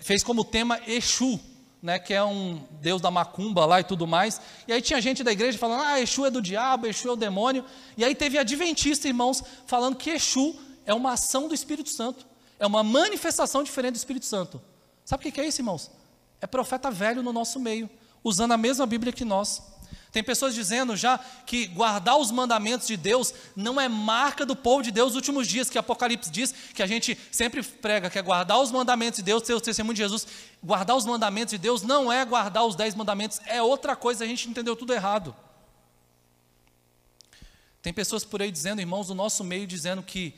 fez como tema Exu, né, que é um deus da macumba lá e tudo mais, e aí tinha gente da igreja falando, Exu é do diabo, Exu é o demônio, e aí teve adventista, irmãos, falando que Exu é uma ação do Espírito Santo, é uma manifestação diferente do Espírito Santo. Sabe o que é isso, irmãos? É profeta velho no nosso meio, usando a mesma Bíblia que nós. Tem pessoas dizendo já que guardar os mandamentos de Deus não é marca do povo de Deus nos últimos dias, que Apocalipse diz, que a gente sempre prega, que é guardar os mandamentos de Deus, ter o testemunho de Jesus. Guardar os mandamentos de Deus não é guardar os 10 mandamentos, é outra coisa, a gente entendeu tudo errado. Tem pessoas por aí dizendo, irmãos, do nosso meio, dizendo que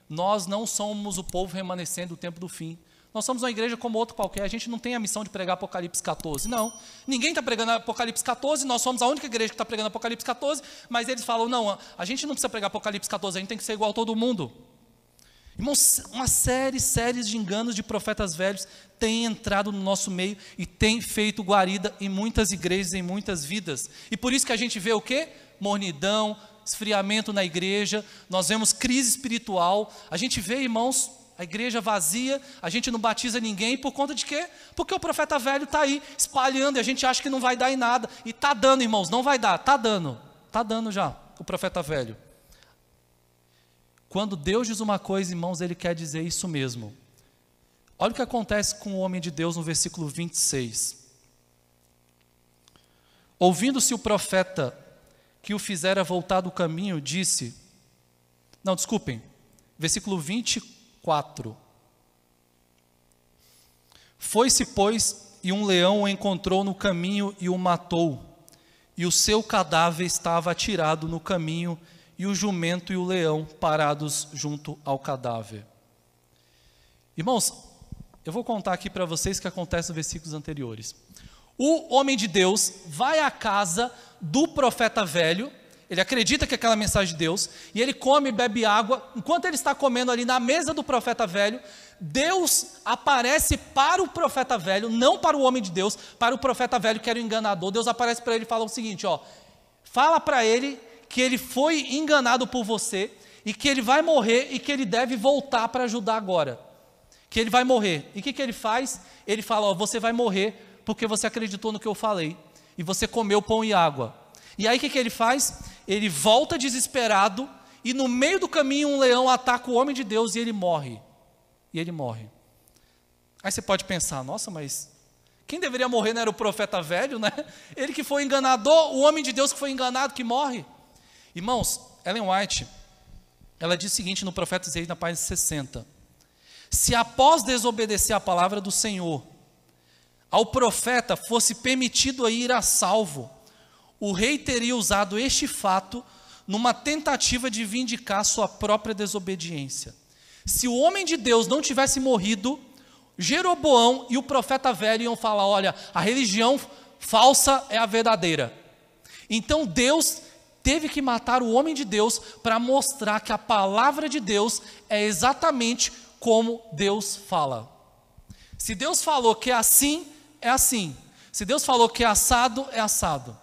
nós não somos o povo remanescente do tempo do fim. Nós somos uma igreja como outro qualquer, a gente não tem a missão de pregar Apocalipse 14, não. Ninguém está pregando Apocalipse 14, nós somos a única igreja que está pregando Apocalipse 14, mas eles falam, não, a gente não precisa pregar Apocalipse 14, a gente tem que ser igual a todo mundo. Irmãos, uma série de enganos de profetas velhos tem entrado no nosso meio e tem feito guarida em muitas igrejas, em muitas vidas. E por isso que a gente vê o quê? Mornidão, esfriamento na igreja, nós vemos crise espiritual, a gente vê, irmãos, a igreja vazia, a gente não batiza ninguém, por conta de quê? Porque o profeta velho está aí espalhando e a gente acha que não vai dar em nada, e está dando, irmãos, não vai dar, está dando já, o profeta velho. Quando Deus diz uma coisa, irmãos, Ele quer dizer isso mesmo. Olha o que acontece com o homem de Deus no versículo 26. Ouvindo-se o profeta que o fizera voltar do caminho, disse... Não, desculpem, versículo 24. Foi-se, pois, e um leão o encontrou no caminho e o matou, e o seu cadáver estava atirado no caminho, e o jumento e o leão parados junto ao cadáver. Irmãos, eu vou contar aqui para vocês o que acontece nos versículos anteriores. O homem de Deus vai à casa do profeta velho, ele acredita que é aquela mensagem de Deus, e ele come e bebe água. Enquanto ele está comendo ali na mesa do profeta velho, Deus aparece para o profeta velho, não para o homem de Deus, para o profeta velho que era o enganador. Deus aparece para ele e fala o seguinte, fala para ele que ele foi enganado por você, e que ele vai morrer, e que ele deve voltar para ajudar agora. Que ele vai morrer. E o que ele faz? Ele fala, você vai morrer porque você acreditou no que eu falei, e você comeu pão e água. E aí o que ele faz? Ele volta desesperado, e no meio do caminho um leão ataca o homem de Deus e ele morre. E ele morre. Aí você pode pensar, nossa, mas quem deveria morrer não era o profeta velho, né? Ele que foi enganador, o homem de Deus que foi enganado, que morre. Irmãos, Ellen White, ela diz o seguinte no profeta Isaías, na página 60. Se após desobedecer a palavra do Senhor, ao profeta fosse permitido a ir a salvo, o rei teria usado este fato numa tentativa de vindicar sua própria desobediência. Se o homem de Deus não tivesse morrido, Jeroboão e o profeta velho iam falar, olha, a religião falsa é a verdadeira. Então Deus teve que matar o homem de Deus para mostrar que a palavra de Deus é exatamente como Deus fala. Se Deus falou que é assim, é assim. Se Deus falou que é assado, é assado.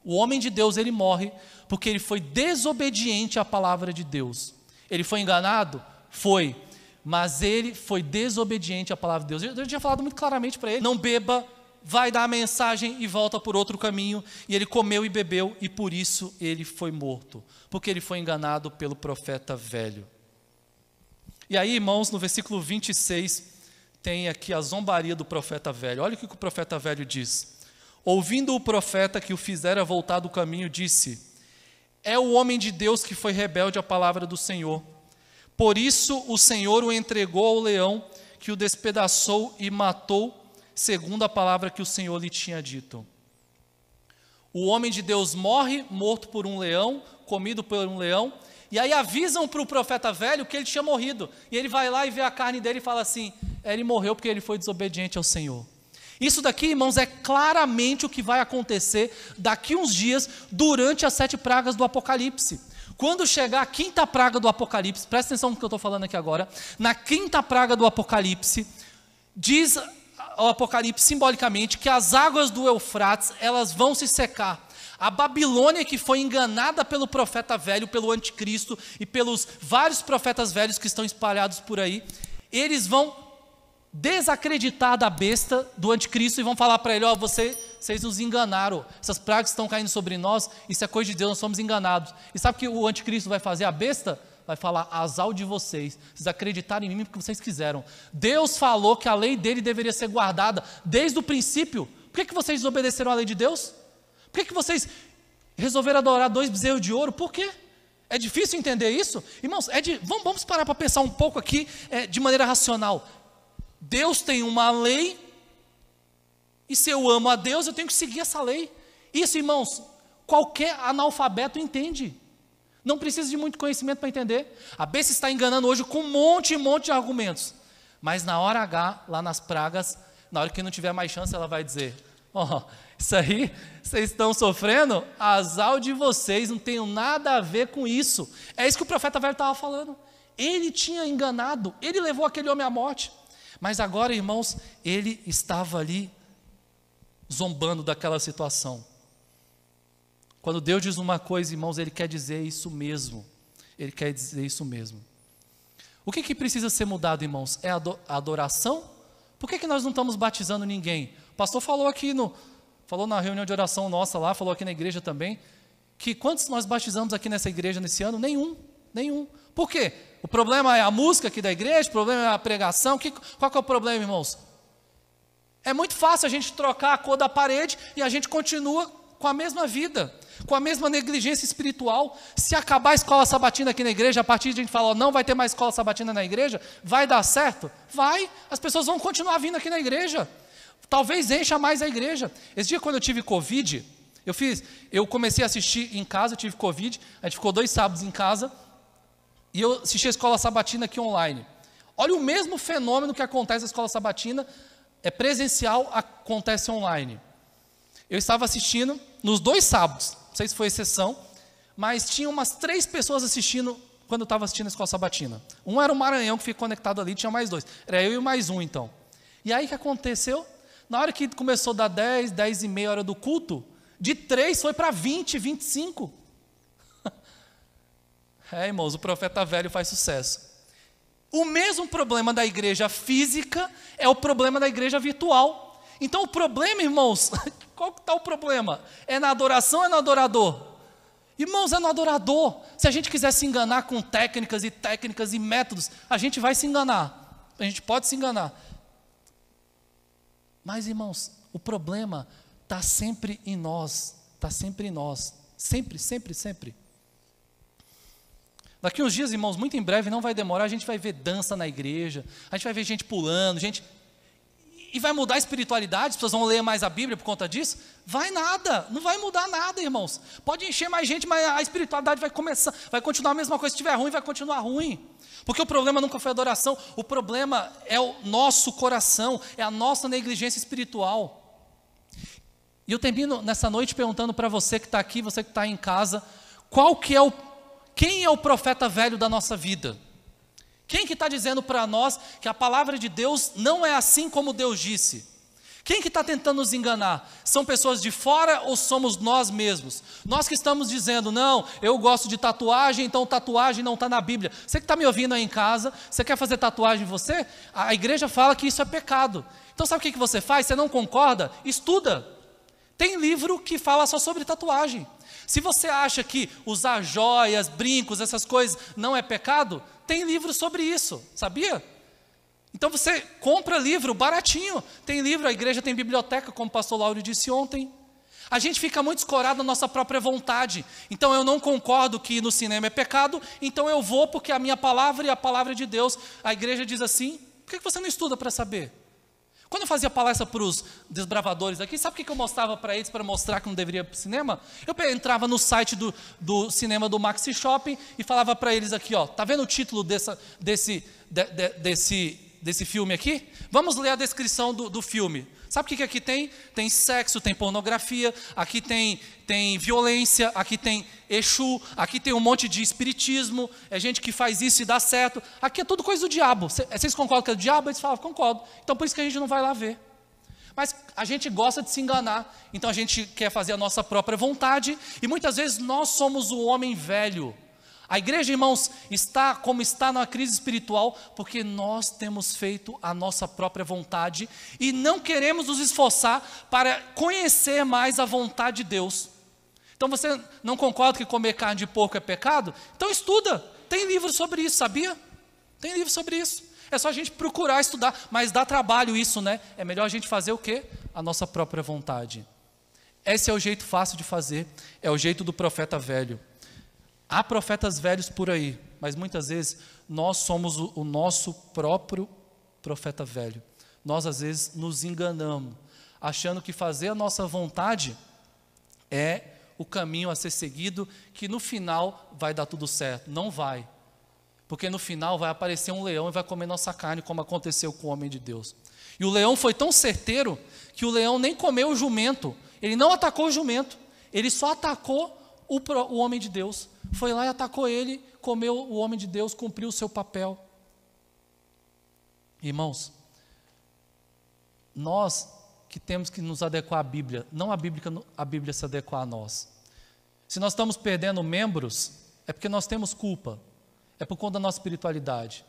O homem de Deus, ele morre porque ele foi desobediente à palavra de Deus. Ele foi enganado? Foi. Mas ele foi desobediente à palavra de Deus. Eu tinha falado muito claramente para ele, não beba, vai dar a mensagem e volta por outro caminho. E ele comeu e bebeu e por isso ele foi morto. Porque ele foi enganado pelo profeta velho. E aí, irmãos, no versículo 26, tem aqui a zombaria do profeta velho. Olha o que o profeta velho diz. Ouvindo o profeta que o fizera voltar do caminho, disse: é o homem de Deus que foi rebelde à palavra do Senhor. Por isso o Senhor o entregou ao leão, que o despedaçou e matou, segundo a palavra que o Senhor lhe tinha dito. O homem de Deus morre, morto por um leão, comido por um leão, e aí avisam para o profeta velho que ele tinha morrido. E ele vai lá e vê a carne dele e fala assim, ele morreu porque ele foi desobediente ao Senhor. Isso daqui, irmãos, é claramente o que vai acontecer daqui uns dias, durante as 7 pragas do Apocalipse. Quando chegar a 5ª praga do Apocalipse, presta atenção no que eu estou falando aqui agora, na 5ª praga do Apocalipse, diz o Apocalipse simbolicamente que as águas do Eufrates, elas vão se secar. A Babilônia, que foi enganada pelo profeta velho, pelo anticristo e pelos vários profetas velhos que estão espalhados por aí, eles vão desacreditar da besta do anticristo e vão falar para ele, ó, vocês nos enganaram, essas pragas estão caindo sobre nós, isso é coisa de Deus, nós somos enganados. E sabe o que o anticristo vai fazer? A besta vai falar, azar de vocês acreditaram em mim porque vocês quiseram. Deus falou que a lei dele deveria ser guardada desde o princípio. Por que vocês desobedeceram à lei de Deus? Por que vocês resolveram adorar 2 bezerros de ouro? Por quê? É difícil entender isso? Irmãos, vamos parar para pensar um pouco aqui de maneira racional. Deus tem uma lei, e se eu amo a Deus, eu tenho que seguir essa lei. Isso, irmãos, qualquer analfabeto entende. Não precisa de muito conhecimento para entender. A besta está enganando hoje com um monte de argumentos. Mas na hora H, lá nas pragas, na hora que não tiver mais chance, ela vai dizer, isso aí, vocês estão sofrendo? Azar de vocês, não tenho nada a ver com isso. É isso que o profeta velho estava falando. Ele tinha enganado, ele levou aquele homem à morte. Mas agora, irmãos, ele estava ali zombando daquela situação. Quando Deus diz uma coisa, irmãos, Ele quer dizer isso mesmo. Ele quer dizer isso mesmo. O que precisa ser mudado, irmãos? É a adoração? Por que nós não estamos batizando ninguém? O pastor falou aqui, falou na reunião de oração nossa lá, falou aqui na igreja também, que quantos nós batizamos aqui nessa igreja nesse ano? Nenhum. Por quê? O problema é a música aqui da igreja, o problema é a pregação. Qual que é o problema, irmãos? É muito fácil a gente trocar a cor da parede e a gente continua com a mesma vida, com a mesma negligência espiritual. Se acabar a escola sabatina aqui na igreja, a partir de a gente falar, não vai ter mais escola sabatina na igreja, vai dar certo? Vai, as pessoas vão continuar vindo aqui na igreja. Talvez encha mais a igreja. Esse dia quando eu tive Covid, eu comecei a assistir em casa, eu tive Covid, a gente ficou 2 sábados em casa, e eu assisti a escola sabatina aqui online. Olha o mesmo fenômeno que acontece na escola sabatina, é presencial, acontece online. Eu estava assistindo nos 2 sábados, não sei se foi exceção, mas tinha umas 3 pessoas assistindo quando eu estava assistindo a escola sabatina. Um era o Maranhão, que fica conectado ali, tinha mais 2. Era eu e mais um, então. E aí o que aconteceu? Na hora que começou a dar 10, 10 e meia hora do culto, de 3 foi para 20, 25. Irmãos, o profeta velho faz sucesso. O mesmo problema da igreja física é o problema da igreja virtual. Então o problema, irmãos, qual que está o problema? É na adoração ou é no adorador? Irmãos, é no adorador. Se a gente quiser se enganar com técnicas e métodos, a gente vai se enganar. A gente pode se enganar. Mas, irmãos, o problema está sempre em nós. Está sempre em nós. Sempre, sempre, sempre. Daqui uns dias, irmãos, muito em breve, não vai demorar, a gente vai ver dança na igreja, a gente vai ver gente pulando, e vai mudar a espiritualidade, as pessoas vão ler mais a Bíblia por conta disso? Vai nada, não vai mudar nada, irmãos. Pode encher mais gente, mas a espiritualidade vai continuar a mesma coisa. Se estiver ruim, vai continuar ruim. Porque o problema nunca foi a adoração, o problema é o nosso coração, é a nossa negligência espiritual. E eu termino nessa noite perguntando para você que está aqui, você que está em casa, quem é o profeta velho da nossa vida? Quem que está dizendo para nós que a palavra de Deus não é assim como Deus disse? Quem que está tentando nos enganar? São pessoas de fora ou somos nós mesmos? Nós que estamos dizendo, não, eu gosto de tatuagem, então tatuagem não está na Bíblia. Você que está me ouvindo aí em casa, você quer fazer tatuagem em você? A igreja fala que isso é pecado. Então sabe o que você faz? Você não concorda? Estuda. Tem livro que fala só sobre tatuagem. Se você acha que usar joias, brincos, essas coisas não é pecado, tem livro sobre isso, sabia? Então você compra livro baratinho, tem livro, a igreja tem biblioteca, como o pastor Lauro disse ontem. A gente fica muito escorado na nossa própria vontade. Então eu não concordo que no cinema é pecado, então eu vou porque a minha palavra e a palavra de Deus, a igreja diz assim. Por que você não estuda para saber? Quando eu fazia palestra para os desbravadores aqui, sabe o que eu mostrava para eles, para mostrar que não deveria ir para o cinema? Eu entrava no site do cinema do Maxi Shopping e falava para eles aqui, ó, tá vendo o título desse filme aqui? Vamos ler a descrição do filme. Sabe o que aqui tem? Tem sexo, tem pornografia, aqui tem violência, aqui tem Exu, aqui tem um monte de espiritismo, é gente que faz isso e dá certo. Aqui é tudo coisa do diabo. Vocês concordam que é do diabo? Eles falam, concordo. Então por isso que a gente não vai lá ver. Mas a gente gosta de se enganar, então a gente quer fazer a nossa própria vontade, e muitas vezes nós somos o homem velho. A igreja, irmãos, está como está numa crise espiritual, porque nós temos feito a nossa própria vontade e não queremos nos esforçar para conhecer mais a vontade de Deus. Então você não concorda que comer carne de porco é pecado? Então estuda, tem livro sobre isso, sabia? Tem livro sobre isso. É só a gente procurar estudar, mas dá trabalho isso, né? É melhor a gente fazer o quê? A nossa própria vontade. Esse é o jeito fácil de fazer, é o jeito do profeta velho. Há profetas velhos por aí, mas muitas vezes nós somos o nosso próprio profeta velho. Nós às vezes nos enganamos, achando que fazer a nossa vontade é o caminho a ser seguido, que no final vai dar tudo certo. Não vai, porque no final vai aparecer um leão e vai comer nossa carne, como aconteceu com o homem de Deus. E o leão foi tão certeiro que o leão nem comeu o jumento, ele não atacou o jumento, ele só atacou o homem de Deus. Foi lá e atacou ele, comeu o homem de Deus, cumpriu o seu papel. Irmãos, nós que temos que nos adequar à Bíblia, não a Bíblia se adequar a nós. Se nós estamos perdendo membros, é porque nós temos culpa, é por conta da nossa espiritualidade.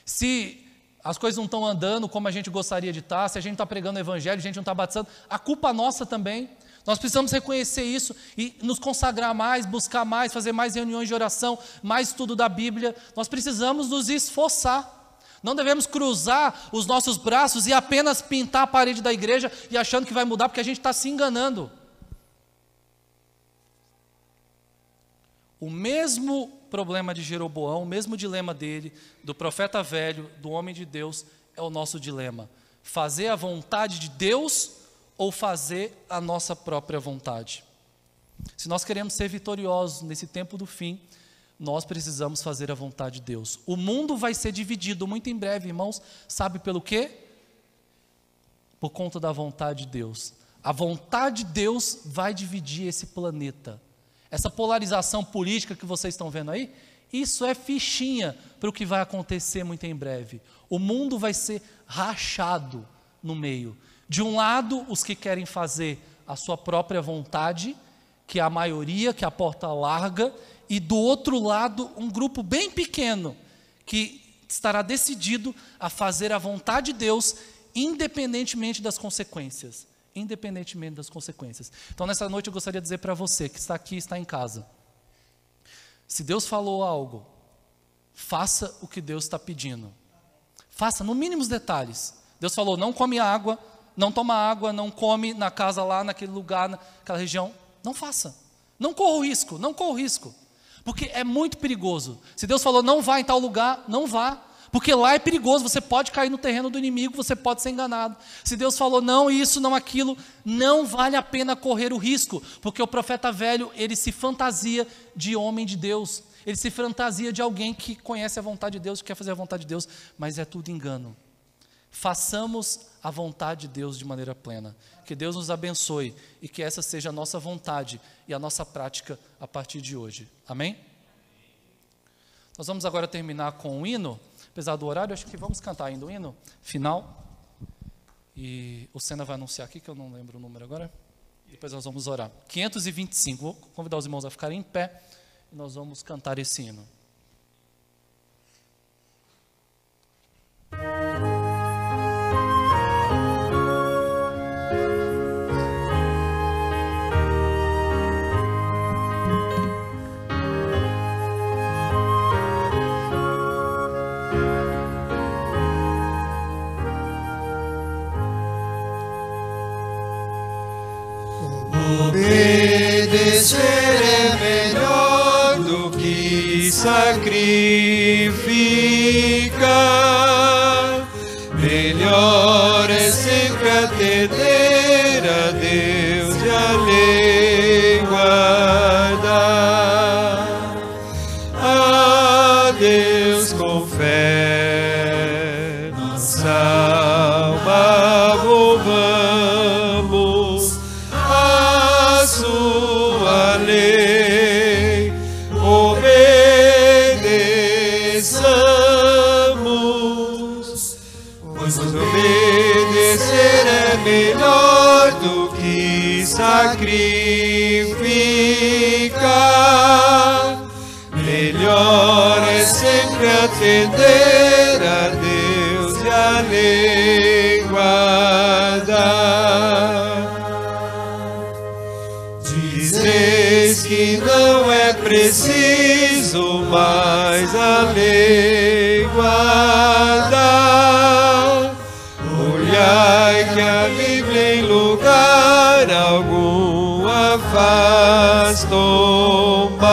Se as coisas não estão andando como a gente gostaria de estar, se a gente não está pregando o evangelho, a gente não está batizando, a culpa é nossa também. Nós precisamos reconhecer isso e nos consagrar mais, buscar mais, fazer mais reuniões de oração, mais estudo da Bíblia. Nós precisamos nos esforçar. Não devemos cruzar os nossos braços e apenas pintar a parede da igreja e achando que vai mudar, porque a gente está se enganando. O mesmo problema de Jeroboão, o mesmo dilema dele, do profeta velho, do homem de Deus, é o nosso dilema. Fazer a vontade de Deus ou fazer a nossa própria vontade. Se nós queremos ser vitoriosos nesse tempo do fim, nós precisamos fazer a vontade de Deus. O mundo vai ser dividido muito em breve, irmãos. Sabe pelo quê? Por conta da vontade de Deus. A vontade de Deus vai dividir esse planeta. Essa polarização política que vocês estão vendo aí, isso é fichinha para o que vai acontecer muito em breve. O mundo vai ser rachado no meio. De um lado, os que querem fazer a sua própria vontade, que é a maioria, que é a porta larga, e do outro lado, um grupo bem pequeno, que estará decidido a fazer a vontade de Deus independentemente das consequências. Independentemente das consequências. Então, nessa noite, eu gostaria de dizer para você que está aqui, está em casa. Se Deus falou algo, faça o que Deus está pedindo. Faça, no mínimo os detalhes. Deus falou, não come água, não toma água, não come na casa lá, naquele lugar, naquela região. Não faça. Não corra o risco, não corra o risco. Porque é muito perigoso. Se Deus falou, não vá em tal lugar, não vá. Porque lá é perigoso, você pode cair no terreno do inimigo, você pode ser enganado. Se Deus falou, não isso, não aquilo, não vale a pena correr o risco. Porque o profeta velho, ele se fantasia de homem de Deus. Ele se fantasia de alguém que conhece a vontade de Deus, que quer fazer a vontade de Deus, mas é tudo engano. Façamos a vontade de Deus de maneira plena. Que Deus nos abençoe e que essa seja a nossa vontade e a nossa prática a partir de hoje. Amém? Nós vamos agora terminar com um hino. Apesar do horário, acho que vamos cantar ainda o hino final. E o Senna vai anunciar aqui, que eu não lembro o número agora. Depois nós vamos orar. 525. Vou convidar os irmãos a ficarem em pé. E nós vamos cantar esse hino. Obedecer é melhor do que sacrificar. Melhor é sempre atender a Deus e a lei guardar. A Deus com fé, nossa alma louvamos. Sua lei obedeçamos, pois obedecer é melhor do que sacrificar. Melhor é sempre atender a Deus e a lei guardar. Dizeis que não é preciso mais a lei guardar. Olhai que a Bíblia em lugar algum a faz tombar.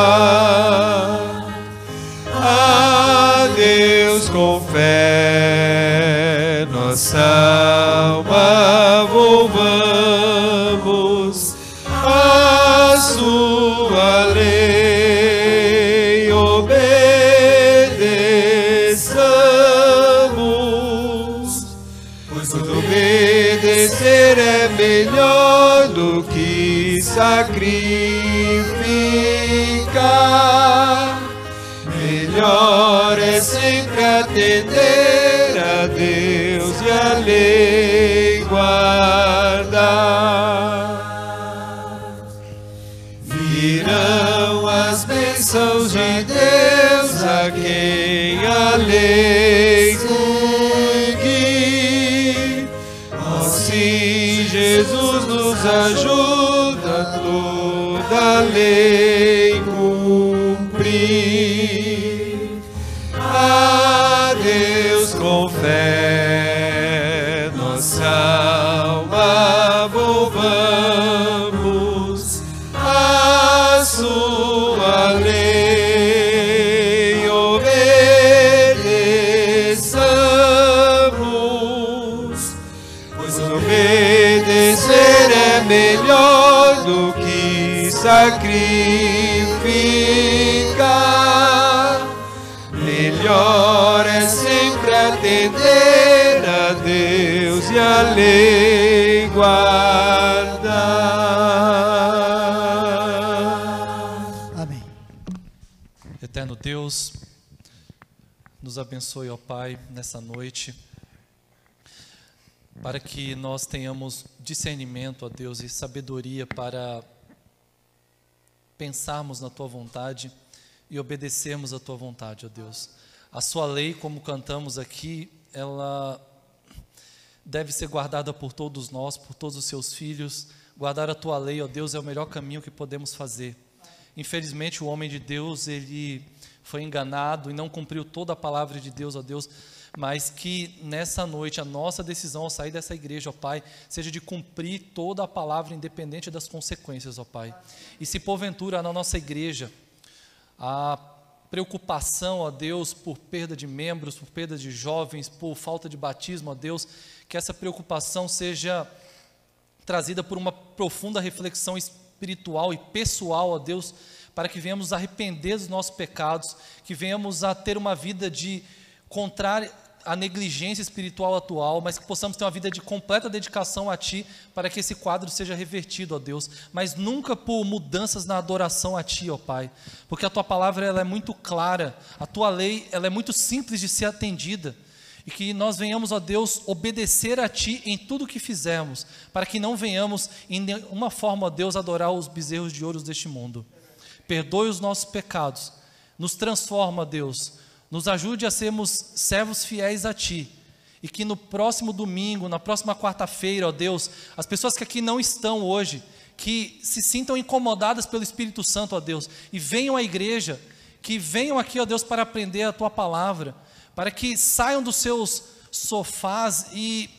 A Deus com fé, nossa alma louvamos. A sua lei obedeçamos, pois obedecer é melhor do que sacrificar. Melhor é sempre atender a Deus e a lei guardar. Virão as bênçãos de Deus a quem a lei cumpre. Assim Jesus nos ajuda toda a lei cumprir. A Deus com fé, nossa alma louvamos. A sua lei obedeçamos, pois obedecer é melhor do que sacrificar. Melhor é sempre atender a Deus e a lei guardar. Amém. Eterno Deus, nos abençoe, ó Pai, nessa noite, para que nós tenhamos discernimento, ó Deus, e sabedoria para pensarmos na Tua vontade e obedecermos a Tua vontade, ó Deus. A Sua lei, como cantamos aqui, ela deve ser guardada por todos nós, por todos os seus filhos. Guardar a tua lei, ó Deus, é o melhor caminho que podemos fazer. Infelizmente o homem de Deus, ele foi enganado e não cumpriu toda a palavra de Deus, ó Deus, mas que nessa noite a nossa decisão ao sair dessa igreja, ó Pai, seja de cumprir toda a palavra independente das consequências, ó Pai. E se porventura na nossa igreja a preocupação, ó Deus, por perda de membros, por perda de jovens, por falta de batismo, ó Deus, que essa preocupação seja trazida por uma profunda reflexão espiritual e pessoal, ó Deus, para que venhamos a arrepender dos nossos pecados, que venhamos a ter uma vida de contrária à negligência espiritual atual, mas que possamos ter uma vida de completa dedicação a Ti, para que esse quadro seja revertido, ó Deus, mas nunca por mudanças na adoração a Ti, ó Pai, porque a Tua palavra ela é muito clara, a Tua lei ela é muito simples de ser atendida, e que nós venhamos, ó Deus, obedecer a Ti em tudo que fizermos, para que não venhamos em nenhuma forma, ó Deus, adorar os bezerros de ouro deste mundo. Perdoe os nossos pecados, nos transforma, Deus, nos ajude a sermos servos fiéis a Ti, e que no próximo domingo, na próxima quarta-feira, ó Deus, as pessoas que aqui não estão hoje, que se sintam incomodadas pelo Espírito Santo, ó Deus, e venham à igreja, que venham aqui, ó Deus, para aprender a Tua palavra, para que saiam dos seus sofás e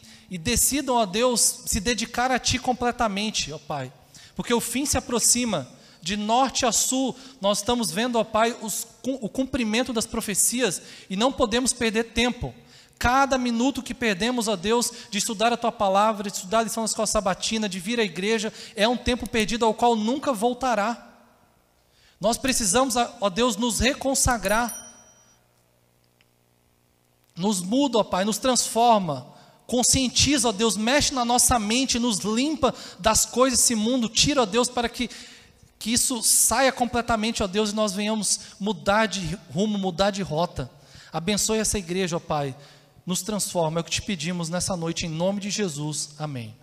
decidam, ó Deus, se dedicar a Ti completamente, ó Pai, porque o fim se aproxima. De norte a sul, nós estamos vendo, ó Pai, o cumprimento das profecias, e não podemos perder tempo. Cada minuto que perdemos, ó Deus, de estudar a Tua palavra, de estudar a lição da escola sabatina, de vir à igreja, é um tempo perdido ao qual nunca voltará. Nós precisamos, ó Deus, nos reconsagrar. Nos muda, ó Pai, nos transforma, conscientiza, ó Deus, mexe na nossa mente, nos limpa das coisas desse mundo, tira, ó Deus, para que isso saia completamente, ó Deus, e nós venhamos mudar de rumo, mudar de rota. Abençoe essa igreja, ó Pai, nos transforma, é o que te pedimos nessa noite, em nome de Jesus, amém.